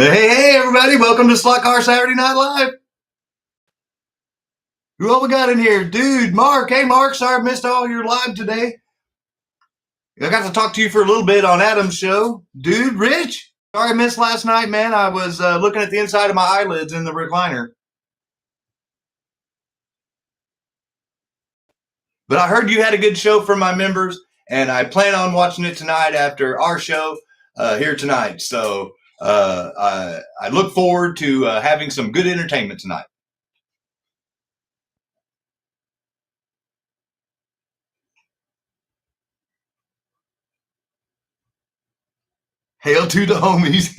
Hey, everybody. Welcome to SLOTCAR Saturday Night Live. Who all we got in here? Dude, Mark. Hey, Mark. Sorry I missed all your live today. I got to talk to you for a little bit on Adam's show. Dude, Rich. Sorry I missed last night, man. I was looking at the inside of my eyelids in the recliner. But I heard you had a good show for my members, and I plan on watching it tonight after our show here tonight. So I look forward to having some good entertainment tonight. Hail to the homies.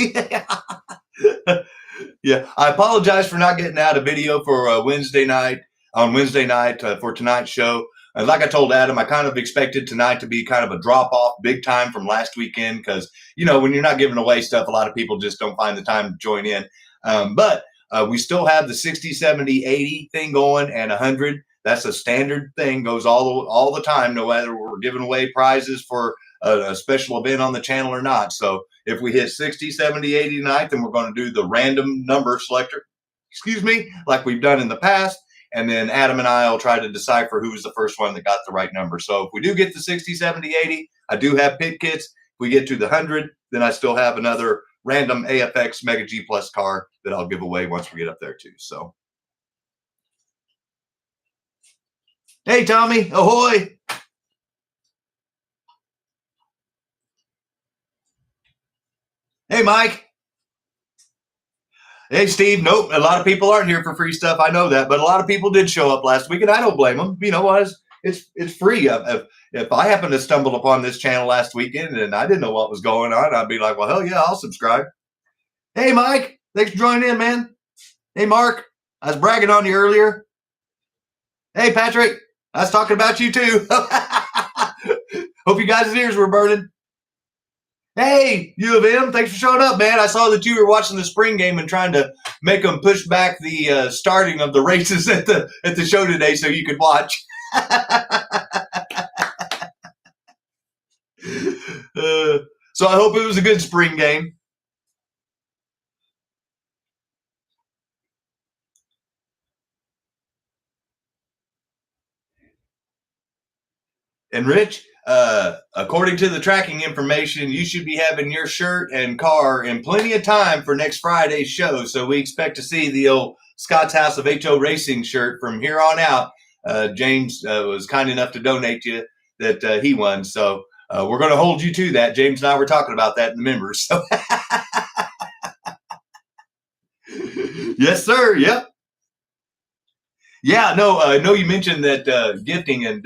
Yeah, I apologize for not getting out a video for Wednesday night for tonight's show. And like I told Adam, I kind of expected tonight to be kind of a drop off big time from last weekend because, you know, when you're not giving away stuff, a lot of people just don't find the time to join in. But we still have the 60, 70, 80 thing going and 100. That's a standard thing, goes all the time, no matter we're giving away prizes for a special event on the channel or not. So if we hit 60, 70, 80 tonight, then we're going to do the random number selector, like we've done in the past. And then Adam and I will try to decipher who was the first one that got the right number. So if we do get to 60, 70, 80, I do have pit kits. If we get to the 100, then I still have another random AFX Mega G Plus car that I'll give away once we get up there too. So, hey, Tommy, ahoy. Hey, Mike. Hey, Steve. Nope, a lot of people aren't here for free stuff. I know that, but a lot of people did show up last week, and I don't blame them. You know what? It's free. If I happened to stumble upon this channel last weekend and I didn't know what was going on, I'd be like, well, hell yeah, I'll subscribe. Hey, Mike. Thanks for joining in, man. Hey, Mark. I was bragging on you earlier. Hey, Patrick. I was talking about you too. Hope you guys' ears were burning. Hey, U of M, thanks for showing up, man. I saw that you were watching the spring game and trying to make them push back the starting of the races at the show today so you could watch. So I hope it was a good spring game. And Rich, according to the tracking information, you should be having your shirt and car in plenty of time for next Friday's show. So we expect to see the old Scott's House of HO Racing shirt from here on out. James was kind enough to donate you that he won. So we're going to hold you to that. James and I were talking about that in the members. So yes, sir. Yep. Yeah, no, I know you mentioned that gifting, and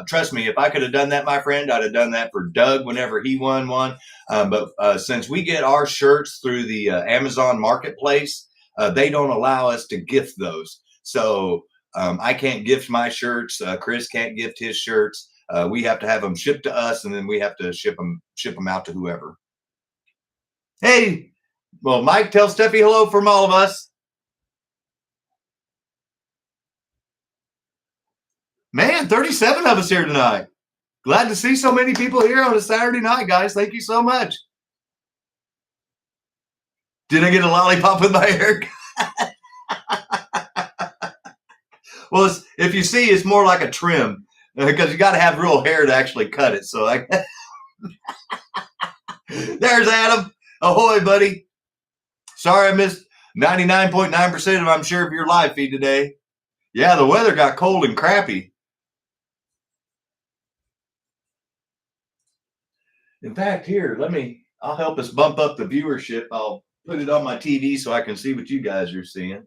trust me, if I could have done that, my friend, I'd have done that for Doug whenever he won one. But since we get our shirts through the Amazon Marketplace, they don't allow us to gift those. So I can't gift my shirts. Chris can't gift his shirts. We have to have them shipped to us, and then we have to ship them out to whoever. Hey, well, Mike, tell Steffi hello from all of us. Man, 37 of us here tonight. Glad to see so many people here on a Saturday night, guys. Thank you so much. Did I get a lollipop with my hair? Well, if you see, it's more like a trim because you got to have real hair to actually cut it. So there's Adam. Ahoy, buddy. Sorry I missed 99.9% of, I'm sure, of your live feed today. Yeah, the weather got cold and crappy. In fact, here, I'll help us bump up the viewership. I'll put it on my TV so I can see what you guys are seeing.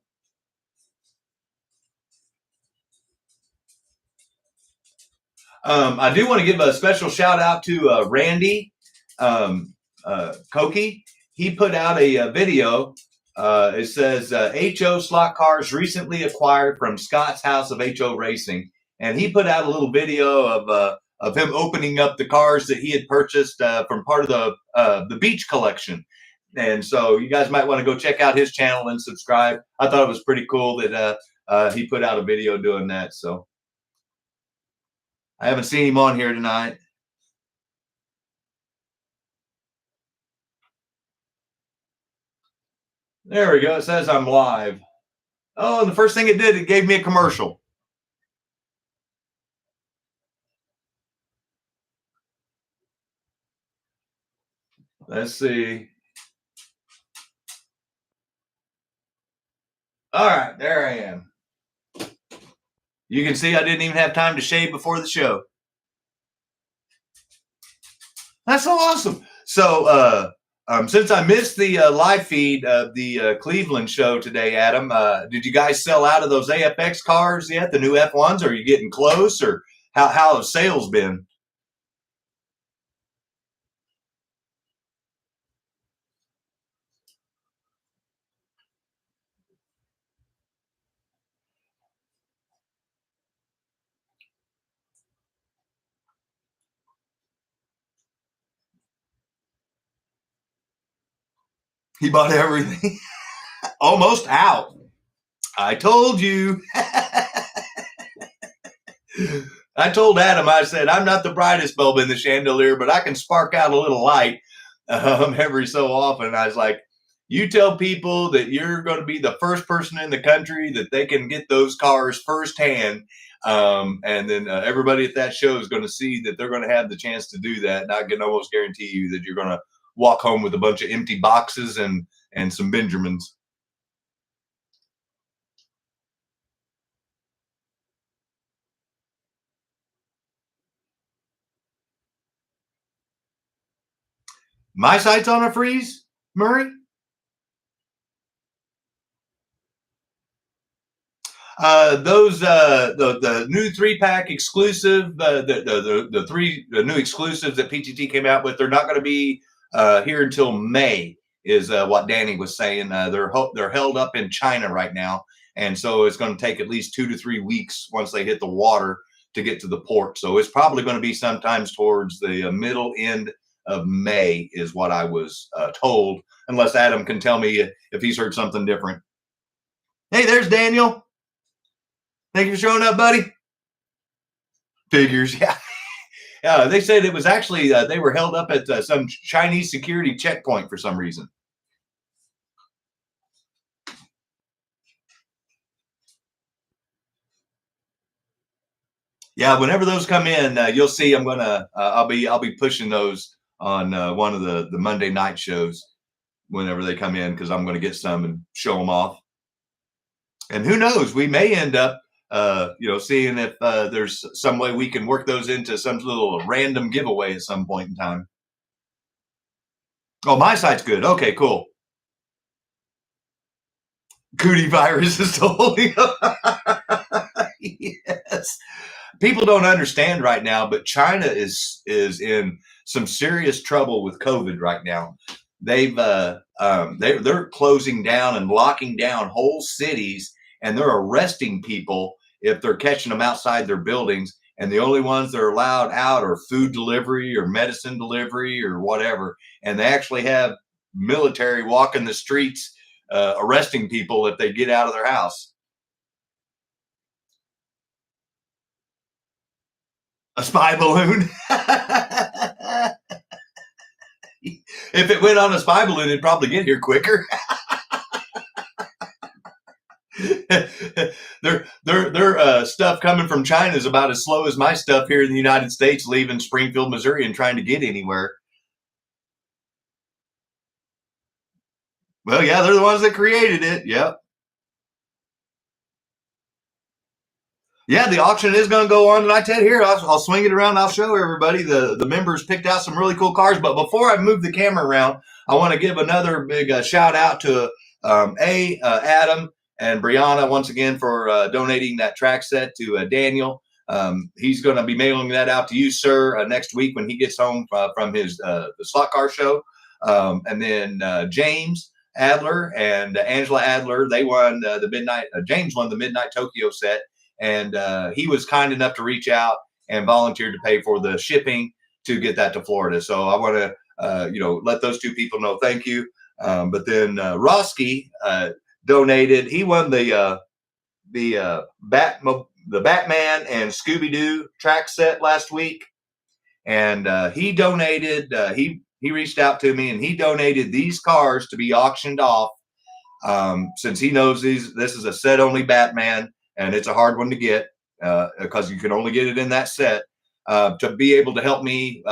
I do want to give a special shout out to Randy Koki. He put out a video. It says HO slot cars recently acquired from Scott's House of HO Racing, and he put out a little video of him opening up the cars that he had purchased from part of the beach collection. And so you guys might want to go check out his channel and subscribe. I thought it was pretty cool that he put out a video doing that. So I haven't seen him on here tonight. There we go. It says I'm live. Oh, and the first thing it did, it gave me a commercial. Let's see. All right, there I am. You can see I didn't even have time to shave before the show. That's so awesome. So, since I missed the live feed of the Cleveland show today, Adam, did you guys sell out of those AFX cars yet? The new F1s? Are you getting close, or how have sales been? He bought everything. Almost out. I told you. I told Adam, I said, I'm not the brightest bulb in the chandelier, but I can spark out a little light every so often. I was like, you tell people that you're going to be the first person in the country that they can get those cars firsthand. And then everybody at that show is going to see that they're going to have the chance to do that. And I can almost guarantee you that you're going to walk home with a bunch of empty boxes and some Benjamins. My site's on a freeze, Murray? Those the new 3-pack exclusive, the new exclusives that PTT came out with, they're not going to be here until May, is what Danny was saying. They're held up in China right now, and so it's going to take at least 2 to 3 weeks once they hit the water to get to the port. So it's probably going to be sometimes towards the middle end of May, is what I was told. Unless Adam can tell me if he's heard something different. Hey, there's Daniel. Thank you for showing up, buddy. Figures, yeah. They said it was actually, they were held up at some Chinese security checkpoint for some reason. Yeah, whenever those come in, you'll see. I'll be pushing those on one of the Monday night shows whenever they come in, because I'm going to get some and show them off. And who knows, we may end up seeing if there's some way we can work those into some little random giveaway at some point in time. Oh, my site's good. Okay, cool. Cootie virus is holding up. Yes. People don't understand right now, but China is in some serious trouble with COVID right now. They're closing down and locking down whole cities, and they're arresting people if they're catching them outside their buildings. And the only ones that are allowed out are food delivery or medicine delivery or whatever. And they actually have military walking the streets arresting people if they get out of their house. A spy balloon. If it went on a spy balloon, it'd probably get here quicker. Their stuff coming from China is about as slow as my stuff here in the United States leaving Springfield, Missouri, and trying to get anywhere. Well, yeah, they're the ones that created it. Yep. Yeah, the auction is going to go on tonight, Ted. Here, I'll swing it around. I'll show everybody. The members picked out some really cool cars. But before I move the camera around, I want to give another big shout out to Adam and Brianna once again for donating that track set to Daniel. He's going to be mailing that out to you, sir, next week when he gets home from his the SLOTCAR show. And then James Adler and Angela Adler, they won the midnight. James won the Midnight Tokyo set. And he was kind enough to reach out and volunteer to pay for the shipping to get that to Florida. So I want to, let those two people know thank you. But then Rawski donated. He won the Batman and Scooby Doo track set last week, and he donated. He reached out to me and he donated these cars to be auctioned off Since he knows this is a set only Batman, and it's a hard one to get because you can only get it in that set, to be able to help me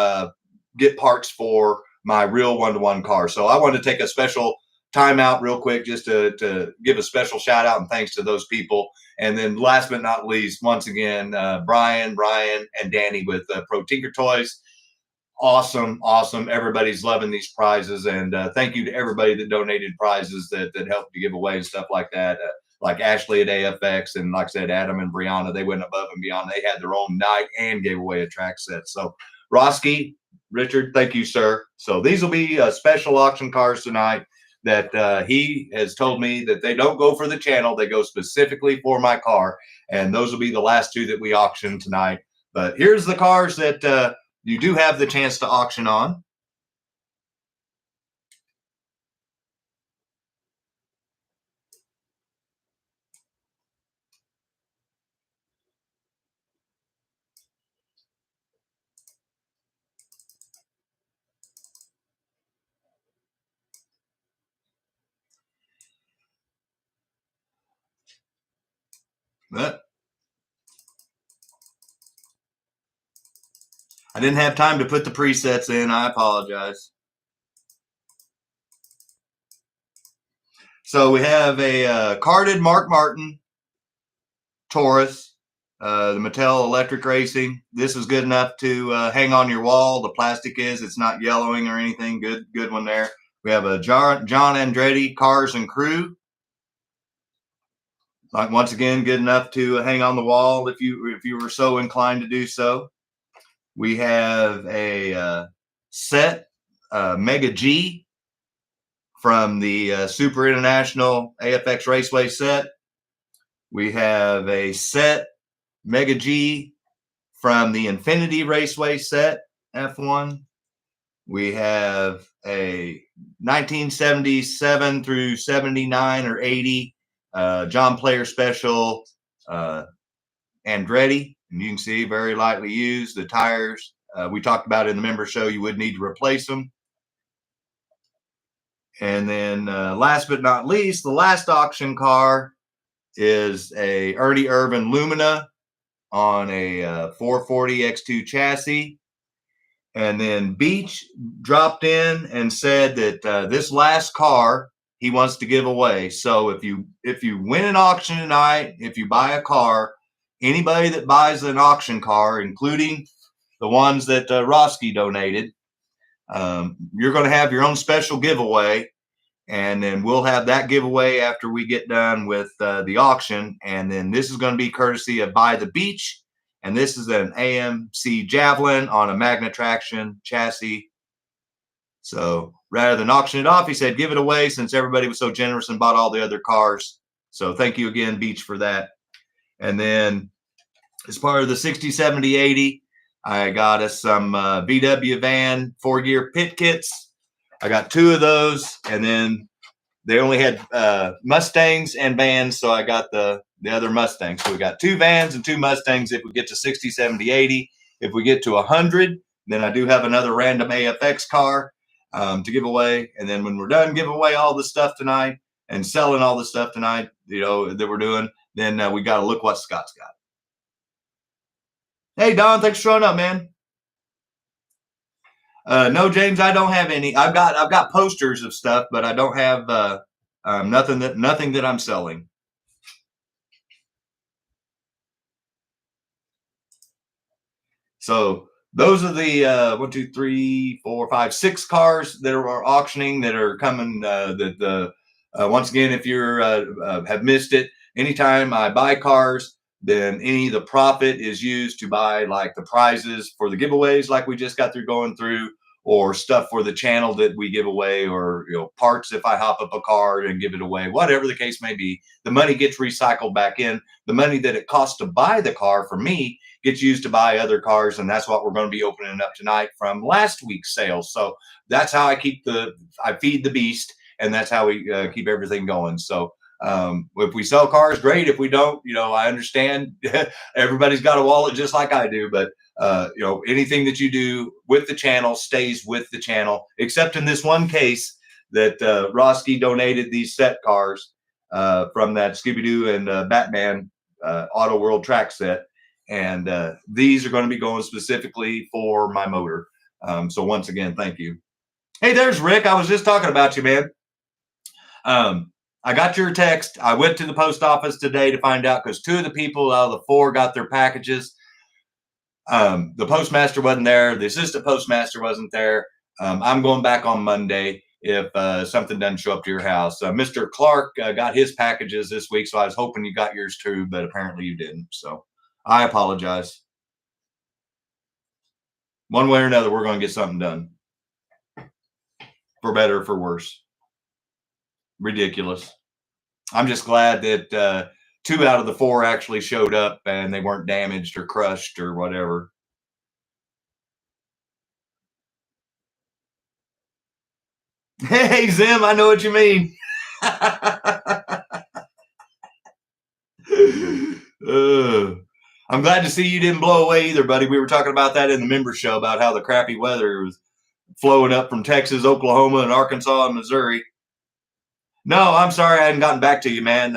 get parts for my real one-to-one car. So I wanted to take a special time out real quick just to give a special shout out and thanks to those people. And then last but not least, once again, Brian, and Danny with Pro Tinker Toys. Awesome. Everybody's loving these prizes, and thank you to everybody that donated prizes that helped to give away and stuff like that. Like Ashley at AFX, and like I said, Adam and Brianna, they went above and beyond. They had their own night and gave away a track set. So Rawski, Richard, thank you, sir. So these will be special auction cars tonight that he has told me that they don't go for the channel. They go specifically for my car. And those will be the last two that we auction tonight. But here's the cars that you do have the chance to auction on. But I didn't have time to put the presets in. I apologize. So we have a carded Mark Martin Taurus, the Mattel Electric Racing. This is good enough to hang on your wall. The plastic it's not yellowing or anything. Good one there. We have a John Andretti Cars and Crew. Like, once again, good enough to hang on the wall if you were so inclined to do so. We have a set Mega G from the Super International AFX Raceway set. We have a set Mega G from the Infinity Raceway set F1. We have a 1977 through 79 or 80 John Player Special Andretti. And you can see very lightly used. The tires, we talked about in the member show, you would need to replace them. And then last but not least, the last auction car is a Ernie Irvan Lumina on a 440 X2 chassis. And then Beach dropped in and said that this last car he wants to give away. So if you win an auction tonight, if you buy a car, anybody that buys an auction car, including the ones that Rawski donated, you're going to have your own special giveaway. And then we'll have that giveaway after we get done with the auction. And then this is going to be courtesy of By the Beach. And this is an AMC Javelin on a Magna Traction chassis. So rather than auction it off, he said, give it away since everybody was so generous and bought all the other cars. So thank you again, Beach, for that. And then as part of the 60, 70, 80, I got us some VW van 4-gear pit kits. I got 2 of those, and then they only had Mustangs and vans, so I got the other Mustangs. So we got 2 vans and 2 Mustangs if we get to 60, 70, 80. If we get to 100, then I do have another random AFX car to give away. And then when we're done giving away all the stuff tonight and selling all the stuff tonight, that we're doing, then we got to look what Scott's got. Hey, Don, thanks for showing up, man. No, James, I don't have any. I've got posters of stuff, but I don't have nothing that I'm selling. So those are the 1, 2, 3, 4, 5, 6 cars that are auctioning that are coming. Once again, if you're have missed it, anytime I buy cars, then any of the profit is used to buy like the prizes for the giveaways, like we just got through going through, or stuff for the channel that we give away, or parts if I hop up a car and give it away, whatever the case may be. The money gets recycled back in. The money that it costs to buy the car for me gets used to buy other cars, and that's what we're going to be opening up tonight from last week's sales. So that's how I feed the beast, and that's how we keep everything going. So if we sell cars, great. If we don't, I understand. Everybody's got a wallet just like I do, but anything that you do with the channel stays with the channel, except in this one case that Rawski donated these set cars from that Scooby-Doo and Batman Auto World track set. And these are going to be going specifically for my motor. So once again, thank you. Hey, there's Rick. I was just talking about you, man. I got your text. I went to the post office today to find out because 2 of the people out of the 4 got their packages. The postmaster wasn't there. The assistant postmaster wasn't there. I'm going back on Monday if something doesn't show up to your house. Mr. Clark got his packages this week, so I was hoping you got yours too, but apparently you didn't. So I apologize. One way or another, we're going to get something done. For better or for worse. Ridiculous. I'm just glad that 2 out of the 4 actually showed up and they weren't damaged or crushed or whatever. Hey, Zim, I know what you mean. I'm glad to see you didn't blow away either, buddy. We were talking about that in the member show about how the crappy weather was flowing up from Texas, Oklahoma, and Arkansas and Missouri. No, I'm sorry I hadn't gotten back to you, man.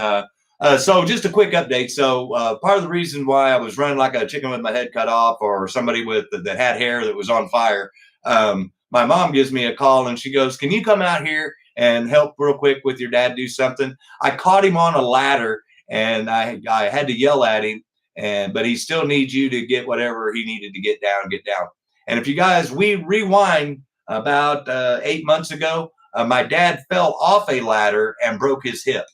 So just a quick update. So part of the reason why I was running like a chicken with my head cut off, or somebody with that had hair that was on fire, my mom gives me a call and she goes, "Can you come out here and help real quick with your dad do something?" I caught him on a ladder and I had to yell at him, but he still needs you to get whatever he needed to get down. And if you guys, we rewind about 8 months ago, my dad fell off a ladder and broke his hip.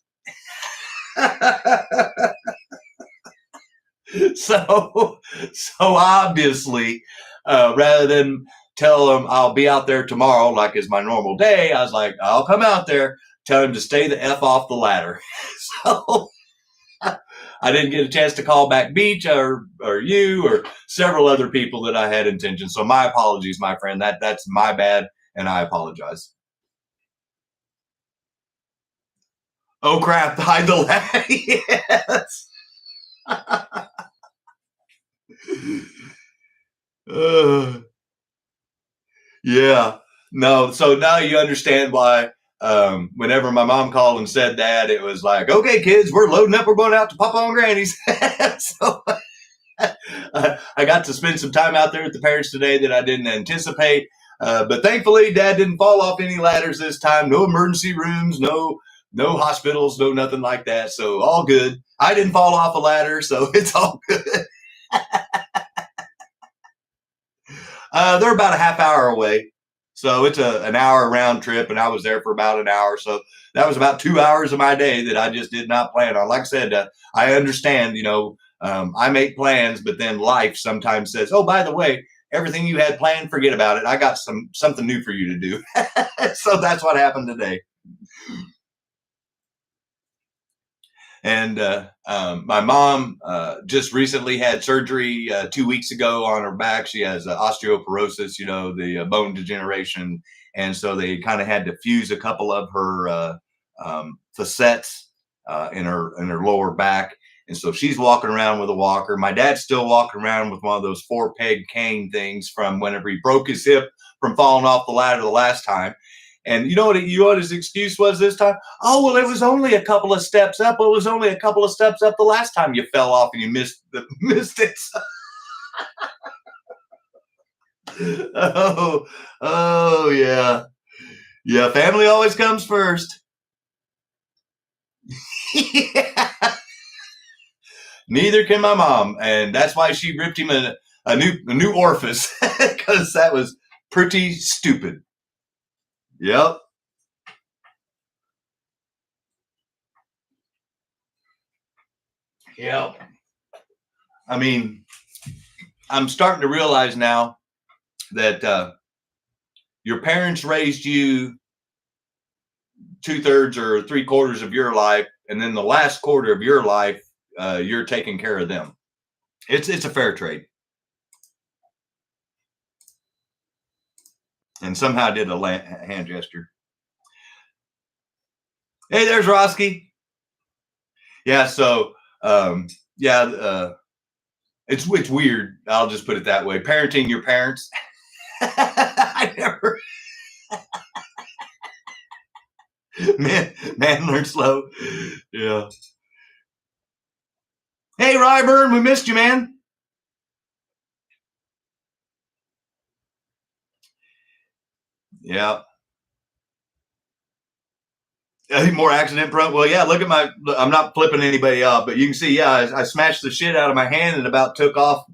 So obviously, rather than tell him I'll be out there tomorrow like is my normal day, I was like, I'll come out there, tell him to stay the F off the ladder. So I didn't get a chance to call back Beach or you or several other people that I had intention. So my apologies, my friend. That's my bad, and I apologize. Oh crap! Hide the ladder. Yes. Yeah. No. So now you understand why. Whenever my mom called and said that, it was like, "Okay, kids, we're loading up. We're going out to Papa and Granny's." So I got to spend some time out there with the parents today that I didn't anticipate. But thankfully, Dad didn't fall off any ladders this time. No emergency rooms. No hospitals. No nothing like that. So all good. I didn't fall off a ladder, so it's all good. They're about a half hour away. So it's an hour round trip, and I was there for about an hour. So that was about 2 hours of my day that I just did not plan on. Like I said, I understand, I make plans, but then life sometimes says, "Oh, by the way, everything you had planned, forget about it. I got something new for you to do." So that's what happened today. And my mom just recently had surgery 2 weeks ago on her back. She has osteoporosis, the bone degeneration. And so they kind of had to fuse a couple of her facets in her lower back. And so she's walking around with a walker. My dad's still walking around with one of those 4-peg cane things from whenever he broke his hip from falling off the ladder the last time. And you know what his excuse was this time? "Oh, well, it was only a couple of steps up. It was only a couple of steps up the last time you fell off and you missed it." Oh, yeah. Yeah, family always comes first. Yeah. Neither can my mom, and that's why she ripped him a new orifice, because that was pretty stupid. Yep. Yep. I mean, I'm starting to realize now that your parents raised you 2/3 or 3/4 of your life, and then the last quarter of your life, you're taking care of them. It's a fair trade. And somehow I did a hand gesture. Hey, there's Rawski. Yeah. So, it's weird. I'll just put it that way. Parenting your parents. I never. man learn slow. Yeah. Hey, Ryburn, we missed you, man. Yeah. More accident prone. Well, yeah, look at my, I'm not flipping anybody up, but you can see, yeah, I smashed the shit out of my hand and about took off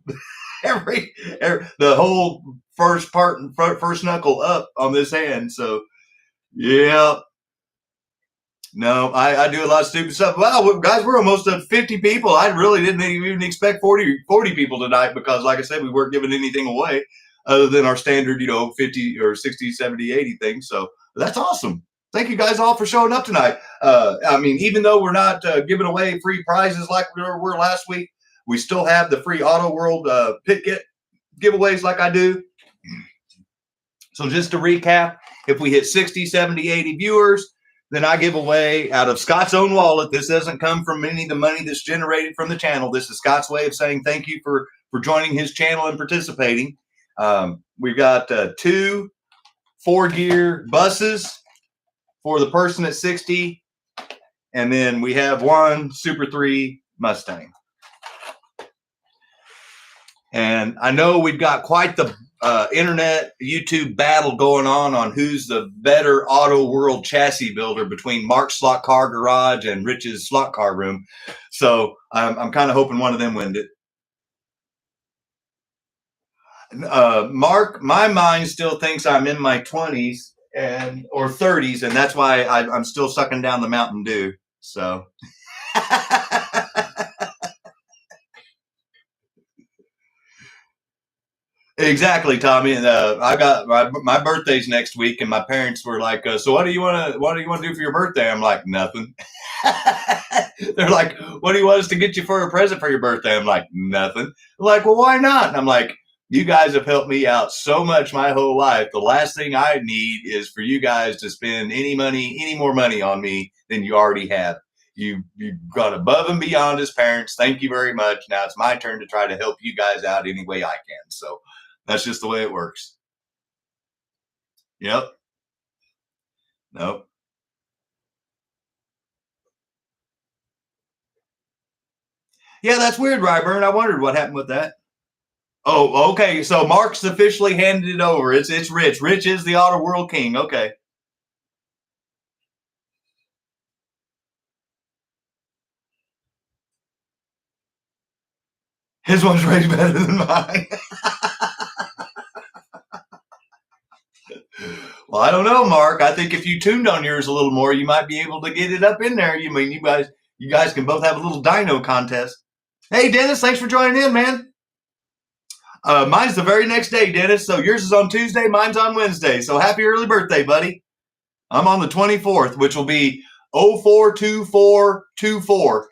the whole first knuckle up on this hand. So, yeah. No, I do a lot of stupid stuff. Wow, guys, we're almost at 50 people. I really didn't even expect 40 people tonight because, like I said, we weren't giving anything away other than our standard, 50 or 60, 70, 80 things. So that's awesome. Thank you guys all for showing up tonight. I mean, even though we're not giving away free prizes like we were last week, we still have the free Auto World pit kit giveaways like I do. So just to recap, if we hit 60, 70, 80 viewers, then I give away out of Scott's own wallet. This doesn't come from any of the money that's generated from the channel. This is Scott's way of saying thank you for joining his channel and participating. We've got 2 4-gear buses for the person at 60. And then we have 1 Super 3 Mustang. And I know we've got quite the internet YouTube battle going on who's the better Auto World chassis builder between Mark's SLOTCAR Garage and Rich's SLOTCAR Room. So I'm kind of hoping one of them wins it. Mark, my mind still thinks I'm in my 20s or 30s, and that's why I'm still sucking down the Mountain Dew. So. Exactly, Tommy. And I got my birthday's next week, and my parents were like, "So what do you want to do for your birthday?" I'm like, "Nothing." They're like, "What do you want us to get you for a present for your birthday?" I'm like, "Nothing." They're like, "Well, why not?" And I'm like, "You guys have helped me out so much my whole life. The last thing I need is for you guys to spend any more money on me than you already have. You've gone above and beyond as parents. Thank you very much. Now it's my turn to try to help you guys out any way I can." So. That's just the way it works. Yep. Nope. Yeah, that's weird, Ryburn. I wondered what happened with that. Oh, okay. So Mark's officially handed it over. It's Rich. Rich is the Auto World King. Okay. His one's way better than mine. Well, I don't know, Mark. I think if you tuned on yours a little more, you might be able to get it up in there. You guys can both have a little dyno contest. Hey, Dennis, thanks for joining in, man. Mine's the very next day, Dennis. So yours is on Tuesday, mine's on Wednesday. So happy early birthday, buddy. I'm on the 24th, which will be 042424.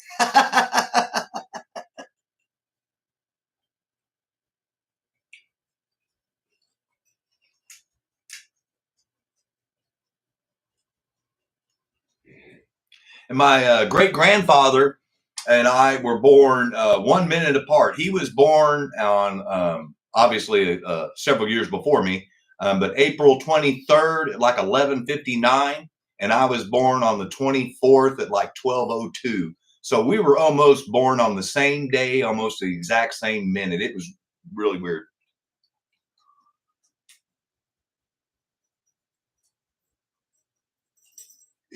And my great-grandfather and I were born 1 minute apart. He was born on, obviously, several years before me, but April 23rd at like 11:59, and I was born on the 24th at like 12:02. So we were almost born on the same day, almost the exact same minute. It was really weird.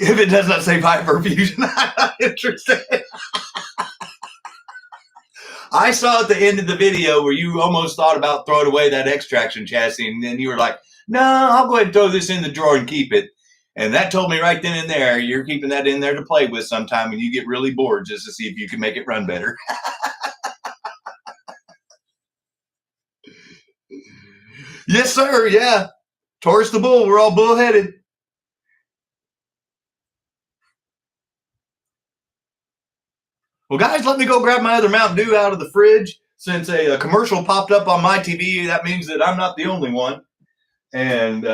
If it does not say hyperfusion, I'm not interested. I saw at the end of the video where you almost thought about throwing away that extraction chassis, and then you were like, "No, I'll go ahead and throw this in the drawer and keep it." And that told me right then and there, you're keeping that in there to play with sometime when you get really bored, just to see if you can make it run better. Yes, sir. Yeah. Taurus the bull. We're all bullheaded. Well, guys, let me go grab my other Mountain Dew out of the fridge. Since a commercial popped up on my TV, that means that I'm not the only one. And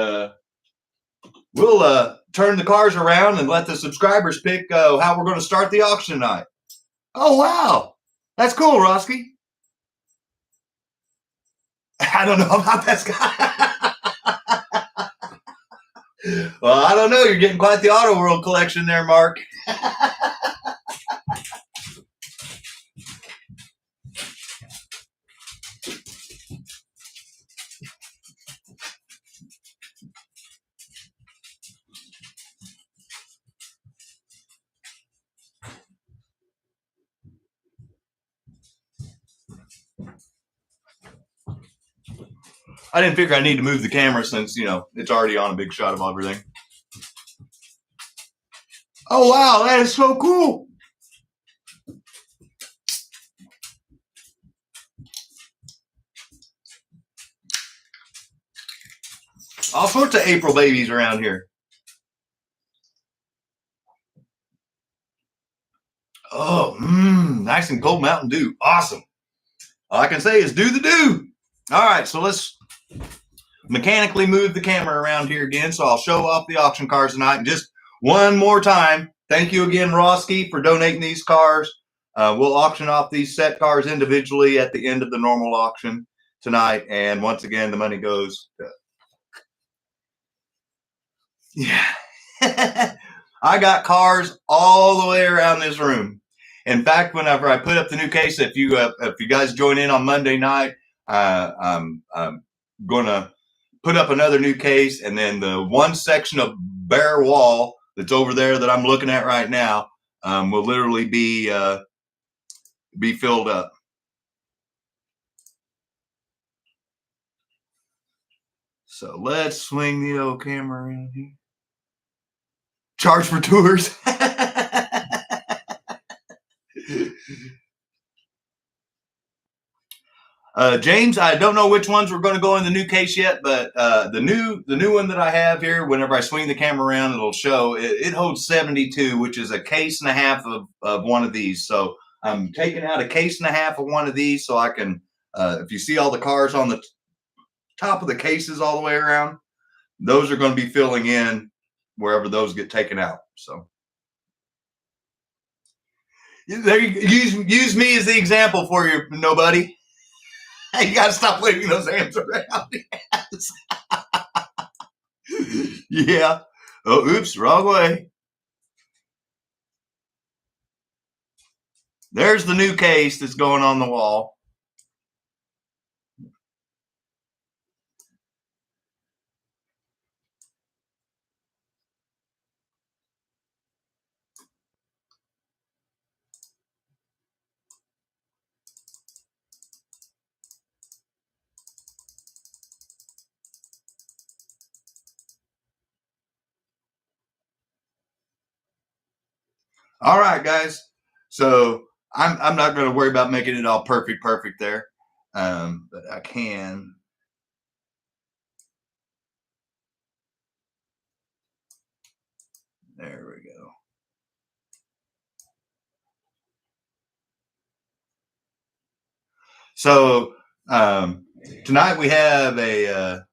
we'll turn the cars around and let the subscribers pick how we're going to start the auction tonight. Oh, wow. That's cool, Rawski. I don't know about that guy. Well, I don't know. You're getting quite the Auto World collection there, Mark. I didn't figure I need to move the camera since, it's already on a big shot of everything. Oh, wow. That is so cool. All sorts of April babies around here. Oh, nice and cold Mountain Dew. Awesome. All I can say is do the do. All right, so let's mechanically move the camera around here again. So I'll show off the auction cars tonight. And just one more time, thank you again, Rawski, for donating these cars. We'll auction off these set cars individually at the end of the normal auction tonight. And once again, the money goes to... Yeah. I got cars all the way around this room. In fact, whenever I put up the new case, if you guys join in on Monday night, I'm going to put up another new case, and then the one section of bare wall that's over there that I'm looking at right now will literally be filled up. So let's swing the old camera around here. Charge for tours. James, I don't know which ones we're going to go in the new case yet, but the new one that I have here, whenever I swing the camera around, it'll show it holds 72, which is a case and a half of one of these. So I'm taking out a case and a half of one of these so I can, if you see all the cars on the top of the cases all the way around, those are going to be filling in wherever those get taken out. So there, use me as the example for you, nobody. You got to stop waving those hands around. Yeah. Oh, oops, wrong way. There's the new case that's going on the wall. All right, guys. So I'm not going to worry about making it all perfect there, but I can. There we go. So tonight we have a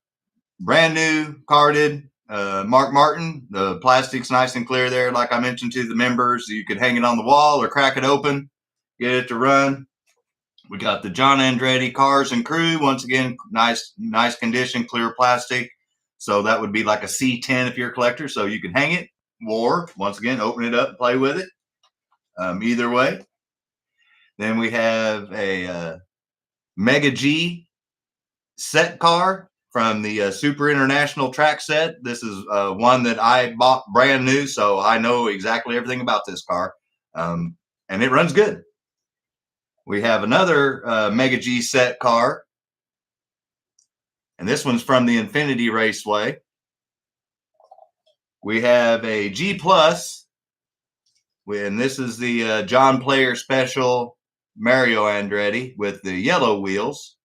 brand new carded Mark Martin. The plastic's nice and clear there. Like I mentioned to the members, you could hang it on the wall or crack it open, get it to run. We got the John Andretti Cars and Crew. Once again, nice condition, clear plastic. So that would be like a C10 if you're a collector. So you can hang it, or once again, open it up and play with it. Either way. Then we have a Mega G set car from the Super International track set. This is one that I bought brand new, so I know exactly everything about this car. And it runs good. We have another Mega G set car. And this one's from the Infinity Raceway. We have a G Plus. And this is the John Player Special Mario Andretti with the yellow wheels.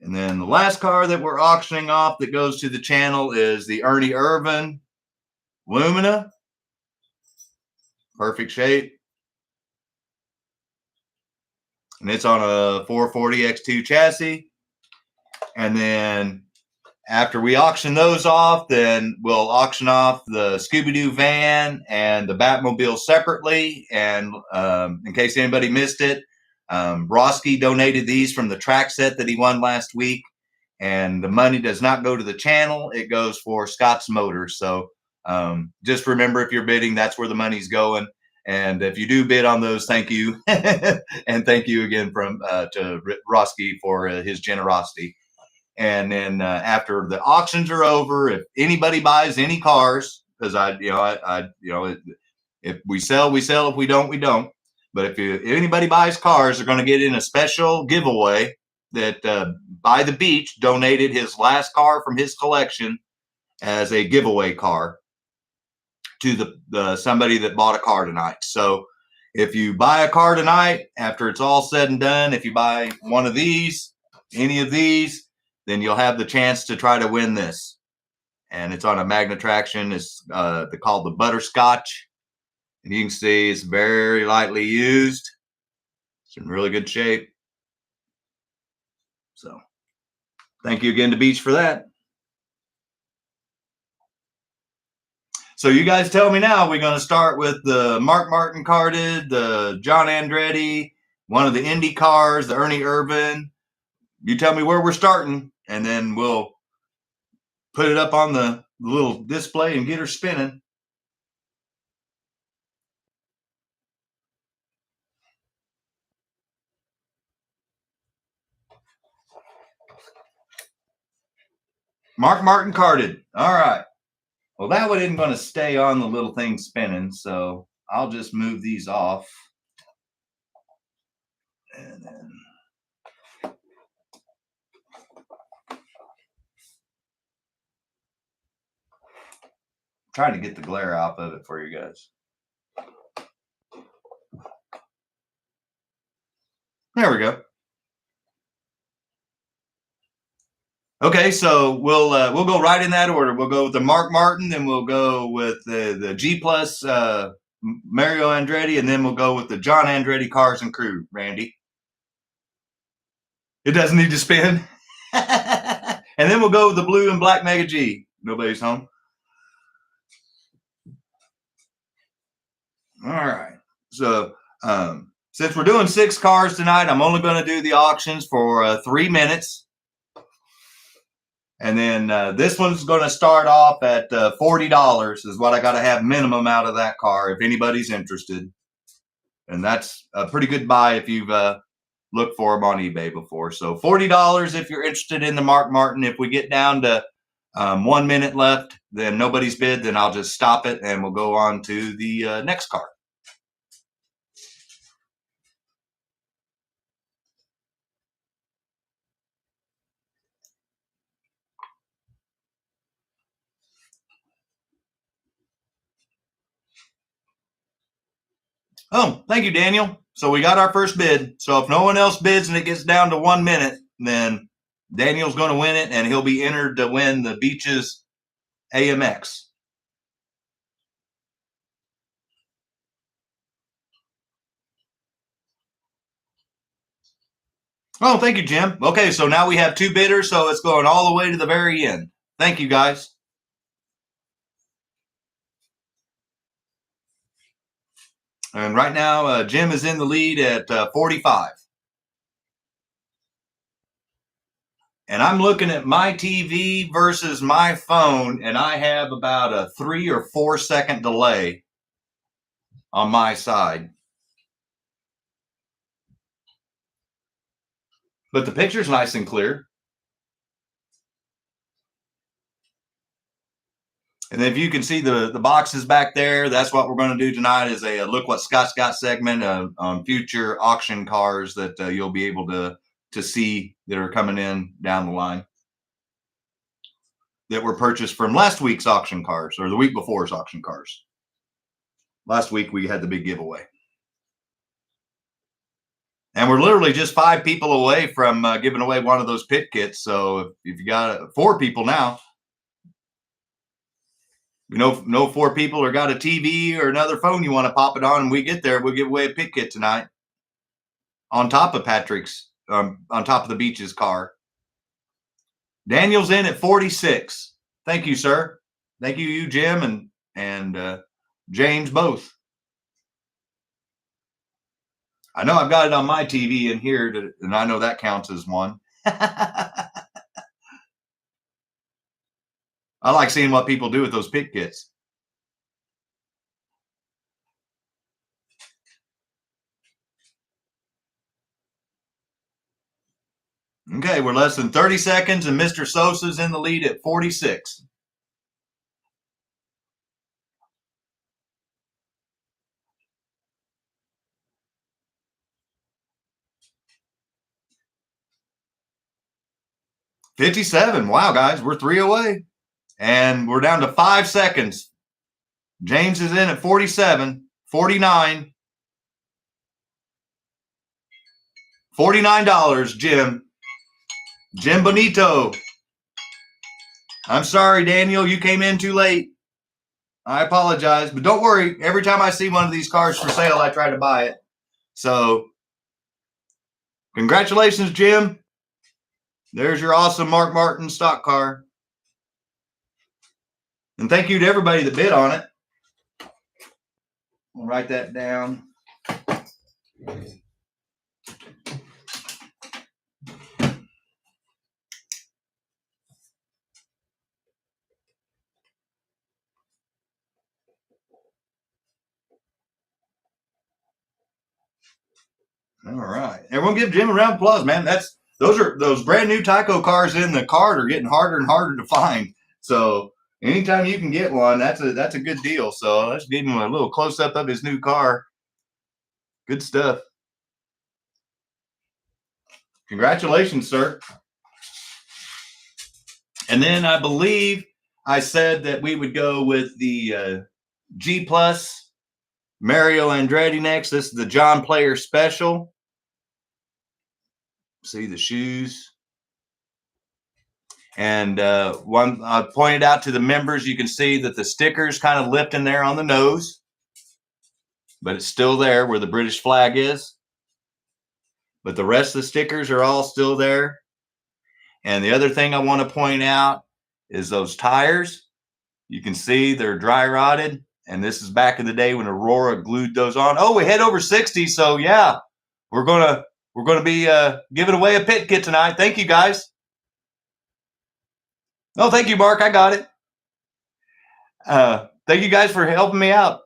And then the last car that we're auctioning off that goes to the channel is the Ernie Irvan Lumina. Perfect shape. And it's on a 440 X2 chassis. And then after we auction those off, then we'll auction off the Scooby-Doo van and the Batmobile separately. And in case anybody missed it, Rawski donated these from the track set that he won last week. and the money does not go to the channel. It goes for Scott's Motors. So just remember, if you're bidding, that's where the money's going. And if you do bid on those, thank you. And thank you again to Rawski for his generosity. And then after the auctions are over, if anybody buys any cars, because if we sell, we sell. If we don't, we don't. But if anybody buys cars, they're going to get in a special giveaway that By the Beach donated his last car from his collection as a giveaway car to the somebody that bought a car tonight. So if you buy a car tonight, after it's all said and done, if you buy one of these, any of these, then you'll have the chance to try to win this. And it's on a Magna Traction. It's called the Butterscotch. And you can see it's very lightly used. It's in really good shape. So thank you again to Beach for that. So you guys tell me now, we're going to start with the Mark Martin carded, the John Andretti, one of the Indy cars, the Ernie Irvan. You tell me where we're starting, and then we'll put it up on the little display and get her spinning. Mark Martin carded. All right. Well, that one isn't going to stay on the little thing spinning, so I'll just move these off. And then trying to get the glare out of it for you guys. There we go. Okay, so we'll go right in that order. We'll go with the Mark Martin, then we'll go with the G Plus Mario Andretti, and then we'll go with the John Andretti Cars and Crew. Randy, it doesn't need to spin. And then we'll go with the blue and black Mega G. Nobody's home. All right. So since we're doing 6 cars tonight, I'm only going to do the auctions for 3 minutes. And then this one's going to start off at $40 is what I got to have minimum out of that car if anybody's interested. And that's a pretty good buy if you've looked for them on eBay before. So $40 if you're interested in the Mark Martin. If we get down to 1 minute left, then nobody's bid, then I'll just stop it and we'll go on to the next car. Oh, thank you, Daniel. So we got our first bid. So if no one else bids and it gets down to 1 minute, then Daniel's going to win it, and he'll be entered to win the Beaches AMX. Oh, thank you, Jim. Okay, so now we have 2 bidders, so it's going all the way to the very end. Thank you, guys. And right now, Jim is in the lead at 45. And I'm looking at my TV versus my phone, and I have about a 3 or 4 second delay on my side. But the picture's nice and clear. And if you can see the boxes back there, that's what we're going to do tonight is a Look What Scott's Got segment on future auction cars that you'll be able to see that are coming in down the line that were purchased from last week's auction cars or the week before's auction cars. Last week we had the big giveaway. And we're literally just 5 people away from giving away one of those pit kits. So if you got 4 people now, no 4 people or got a TV or another phone you want to pop it on and we get there, we'll give away a pit kit tonight on top of Patrick's, on top of the Beaches car. Daniel's in at 46. Thank you, sir. Thank you, Jim and James both. I know I've got it on my TV in here, and I know that counts as one. I like seeing what people do with those pit kits. Okay, we're less than 30 seconds, and Mr. Sosa's in the lead at 46. $57. Wow, guys, we're 3 away. And we're down to 5 seconds. James is in at 47, 49. $49, Jim. Jim Bonito. I'm sorry, Daniel, you came in too late. I apologize, but don't worry. Every time I see one of these cars for sale, I try to buy it. So, congratulations, Jim. There's your awesome Mark Martin stock car. And thank you to everybody that bid on it. I'll write that down. All right. Everyone give Jim a round of applause, man. Those brand new TYCO cars in the cart are getting harder and harder to find. So anytime you can get one, that's a good deal. So let's give him a little close up of his new car. Good stuff. Congratulations, sir. And then I believe I said that we would go with the G Plus Mario Andretti next. This is the John Player Special. See the shoes. And one I pointed out to the members, you can see that the sticker's kind of lifting there on the nose, but it's still there where the British flag is. But the rest of the stickers are all still there. And the other thing I want to point out is those tires. You can see they're dry rotted. And this is back in the day when Aurora glued those on. Oh, we head over 60. So yeah, we're gonna be giving away a pit kit tonight. Thank you, guys. Oh, thank you, Mark. I got it. Thank you guys for helping me out.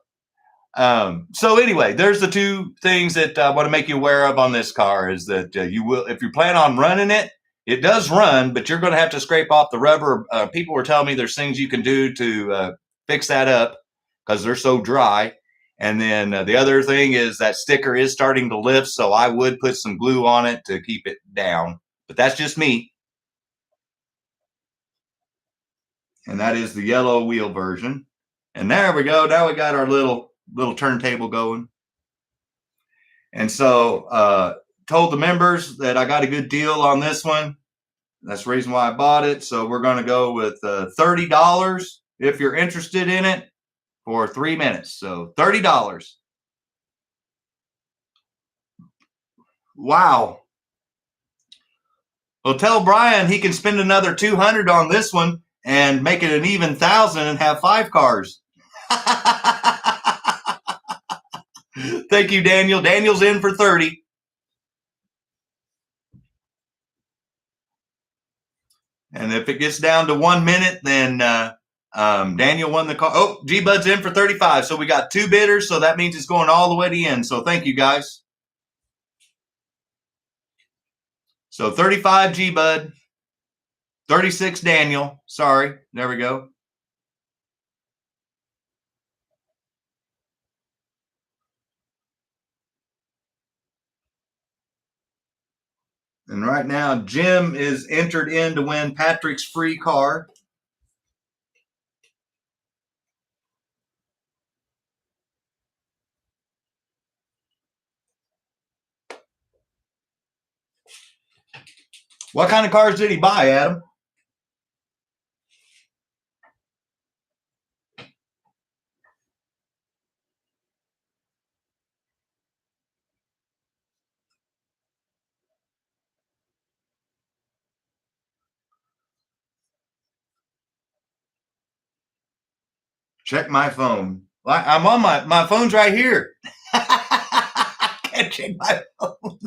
So anyway, there's the two things that I want to make you aware of on this car is that you will, if you plan on running it, it does run, but you're going to have to scrape off the rubber. People were telling me there's things you can do to fix that up because they're so dry. And then the other thing is that sticker is starting to lift, so I would put some glue on it to keep it down. But that's just me. And that is the yellow wheel version. And there we go. Now we got our little turntable going. And so told the members that I got a good deal on this one. That's the reason why I bought it. So we're going to go with $30 if you're interested in it for 3 minutes. So $30. Wow. Well, tell Brian he can spend another $200 on this one and make it an even 1,000 and have 5 cars. Thank you, Daniel. Daniel's in for 30. And if it gets down to 1 minute, then Daniel won the car. Oh, G-Bud's in for 35. So we got 2 bidders. So that means it's going all the way to the end. So thank you, guys. So 35 G-Bud. 36 Daniel. Sorry. There we go. And right now, Jim is entered in to win Patrick's free car. What kind of cars did he buy, Adam? Check my phone. I'm on my phone's right here. I can't check my phone.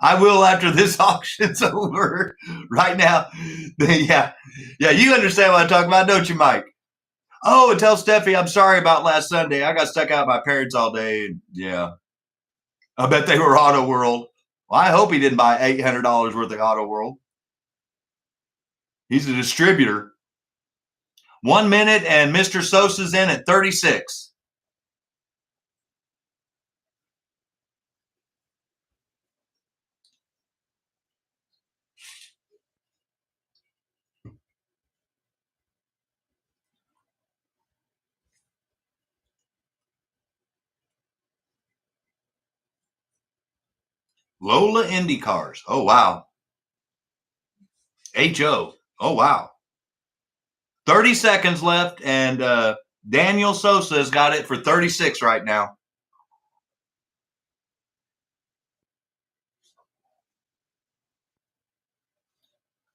I will after this auction's over. Right now, yeah, you understand what I'm talking about, don't you, Mike? Oh, and tell Steffi I'm sorry about last Sunday. I got stuck out with my parents all day. And yeah, I bet they were Auto World. Well, I hope he didn't buy $800 worth of Auto World. He's a distributor. 1 minute, and Mr. Sosa's in at 36. Lola Indy cars. Oh, wow. HO. Oh, wow. 30 seconds left, and Daniel Sosa has got it for 36 right now.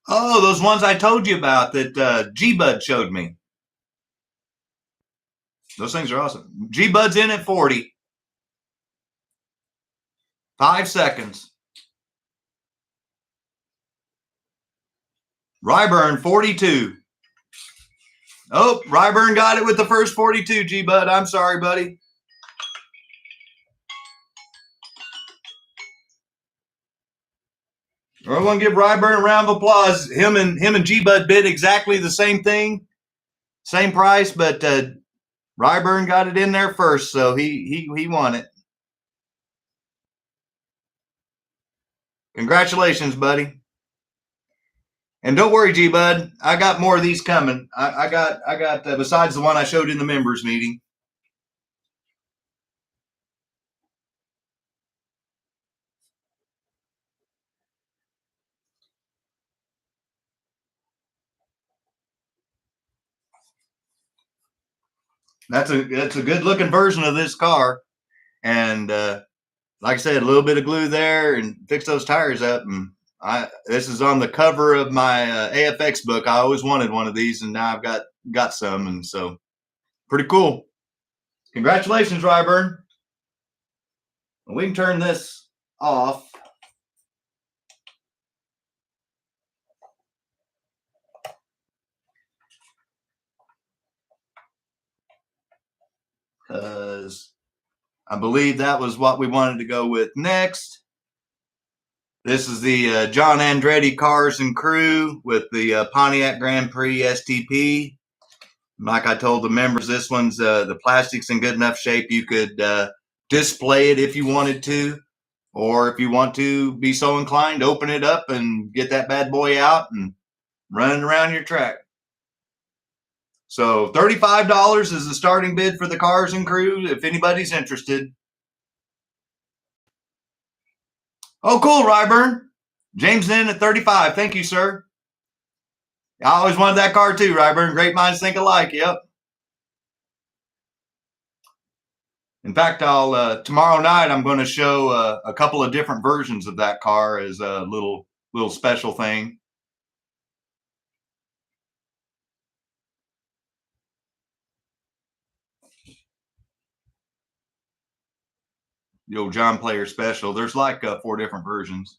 Oh, those ones I told you about that G-Bud showed me. Those things are awesome. G-Bud's in at 40. 5 seconds. Ryburn, 42. Oh, Ryburn got it with the first 42, G-Bud. I'm sorry, buddy. Everyone give Ryburn a round of applause. Him and G-Bud bid exactly the same thing, same price, but Ryburn got it in there first, so he won it. Congratulations, buddy. And don't worry, G-Bud, I got more of these coming. I got besides the one I showed in the members meeting. That's a good looking version of this car, and like I said, a little bit of glue there and fix those tires up. And this is on the cover of my AFX book. I always wanted one of these, and now I've got some, and so pretty cool. Congratulations, Ryburn. We can turn this off. Because I believe that was what we wanted to go with next. This is the John Andretti Cars and Crew with the Pontiac Grand Prix STP. Like I told the members, this one's the plastic's in good enough shape you could display it if you wanted to, or if you want to be so inclined, open it up and get that bad boy out and run it around your track. So $35 is the starting bid for the Cars and Crew if anybody's interested. Oh, cool, Ryburn. James in at 35. Thank you, sir. I always wanted that car too, Ryburn. Great minds think alike. Yep. In fact, I'll tomorrow night I'm going to show a couple of different versions of that car as a little special thing. The old John Player special. There's like 4 different versions.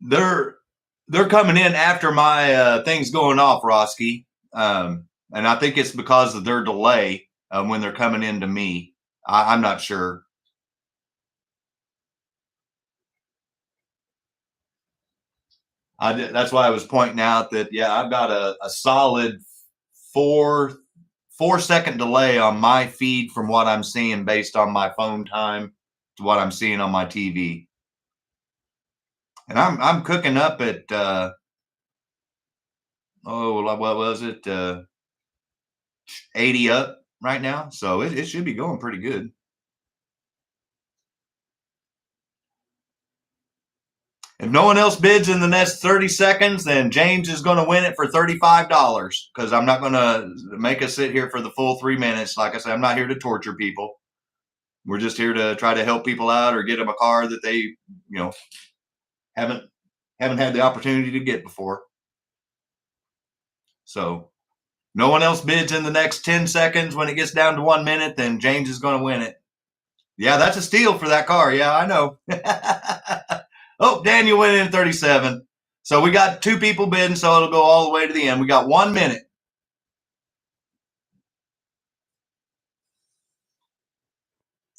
They're coming in after my thing's going off, Rawski, and I think it's because of their delay when they're coming into me. I'm not sure. That's why I was pointing out that I've got a solid 4-second delay on my feed from what I'm seeing based on my phone time to what I'm seeing on my TV. And I'm cooking up at what was it? 80 up right now, so it should be going pretty good. If no one else bids in the next 30 seconds, then James is going to win it for $35 because I'm not going to make us sit here for the full 3 minutes. Like I said, I'm not here to torture people. We're just here to try to help people out or get them a car that they, haven't had the opportunity to get before. So no one else bids in the next 10 seconds, when it gets down to 1 minute, then James is going to win it. Yeah, that's a steal for that car. Yeah, I know. Oh, Daniel went in 37. So we got 2 people bidding, so it'll go all the way to the end. We got 1 minute.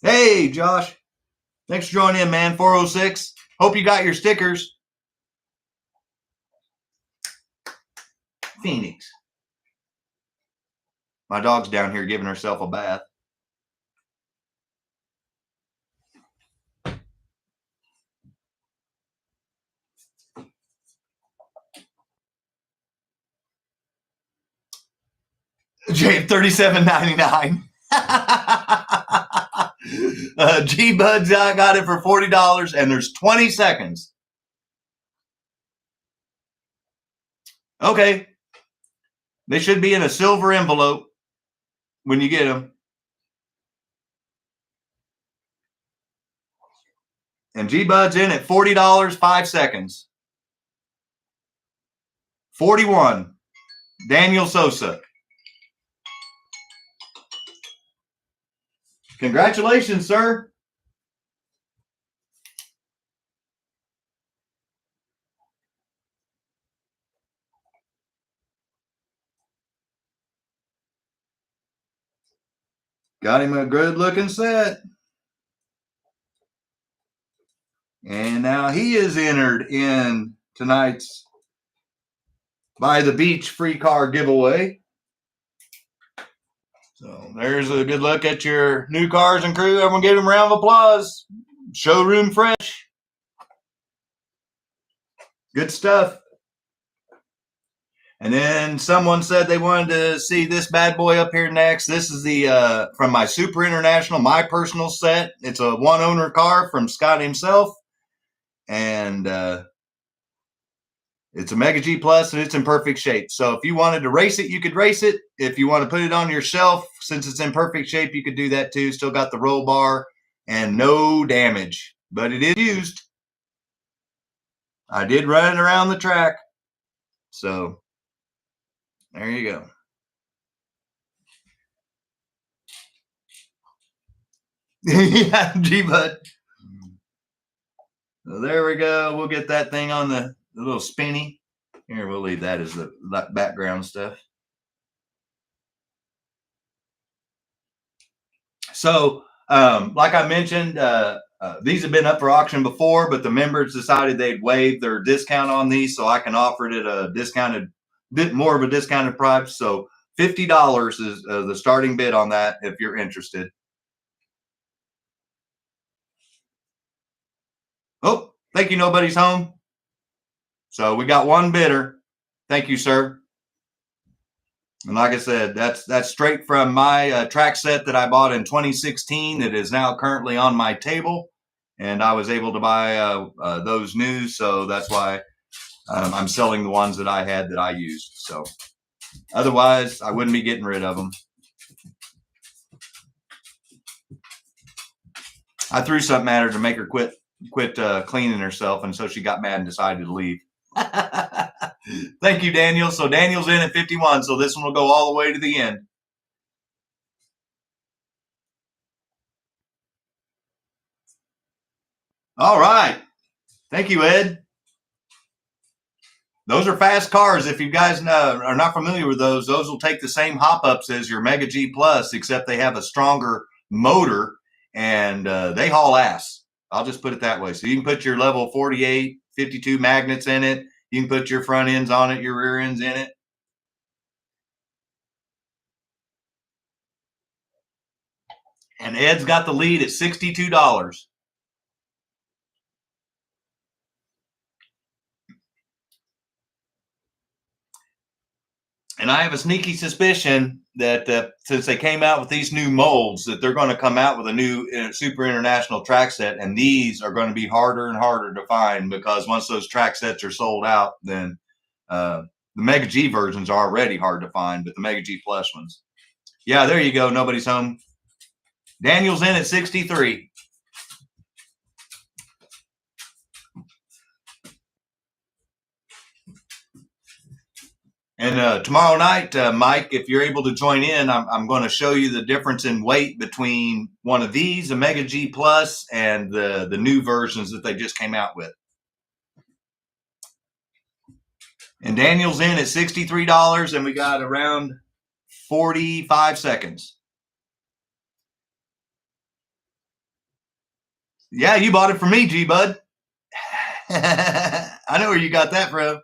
Hey, Josh. Thanks for joining in, man. 406. Hope you got your stickers. Phoenix. My dog's down here giving herself a bath. Jay, $37.99. G-Buds, I got it for $40, and there's 20 seconds. Okay. They should be in a silver envelope when you get them. And G-Bud's in at $40, 5 seconds. 41. Daniel Sosa. Congratulations, sir. Got him a good looking set. And now he is entered in tonight's By the Beach free car giveaway. So there's a good look at your new cars and crew. Everyone give them a round of applause. Showroom fresh. Good stuff. And then someone said they wanted to see this bad boy up here next. This is the from my Super International, my personal set. It's a one owner car from Scott himself. And it's a Mega G Plus, and it's in perfect shape. So if you wanted to race it, you could race it. If you want to put it on your shelf, since it's in perfect shape, you could do that too. Still got the roll bar and no damage, but it is used. I did run it around the track. So there you go. Yeah, G-Bud. So there we go. We'll get that thing on the little spinny. Here, we'll leave that as the background stuff. So, like I mentioned, these have been up for auction before, but the members decided they'd waive their discount on these, so I can offer it at a discounted, bit more of a discounted price. So $50 is the starting bid on that if you're interested. Oh, thank you. Nobody's home. So we got one bidder. Thank you, sir. And like I said, that's straight from my track set that I bought in 2016 that is now currently on my table. And I was able to buy those new. So that's why I'm selling the ones that I had that I used. So otherwise, I wouldn't be getting rid of them. I threw something at her to make her quit cleaning herself. And so she got mad and decided to leave. Thank you, Daniel. So Daniel's in at 51. So this one will go all the way to the end. All right. Thank you, Ed. Those are fast cars. If you guys are not familiar with those will take the same hop-ups as your Mega G Plus, except they have a stronger motor, and they haul ass. I'll just put it that way. So you can put your level 48, 52 magnets in it. You can put your front ends on it, your rear ends in it. And Ed's got the lead at $62. And I have a sneaky suspicion that since they came out with these new molds, that they're going to come out with a new Super International track set, and these are going to be harder and harder to find, because once those track sets are sold out, then the Mega G versions are already hard to find, but the Mega G Plus ones. Yeah, there you go. Nobody's home. Daniel's in at 63. And tomorrow night, Mike, if you're able to join in, I'm going to show you the difference in weight between one of these, a Mega G Plus, and the new versions that they just came out with. And Daniel's in at $63, and we got around 45 seconds. Yeah, you bought it for me, G-Bud. I know where you got that from.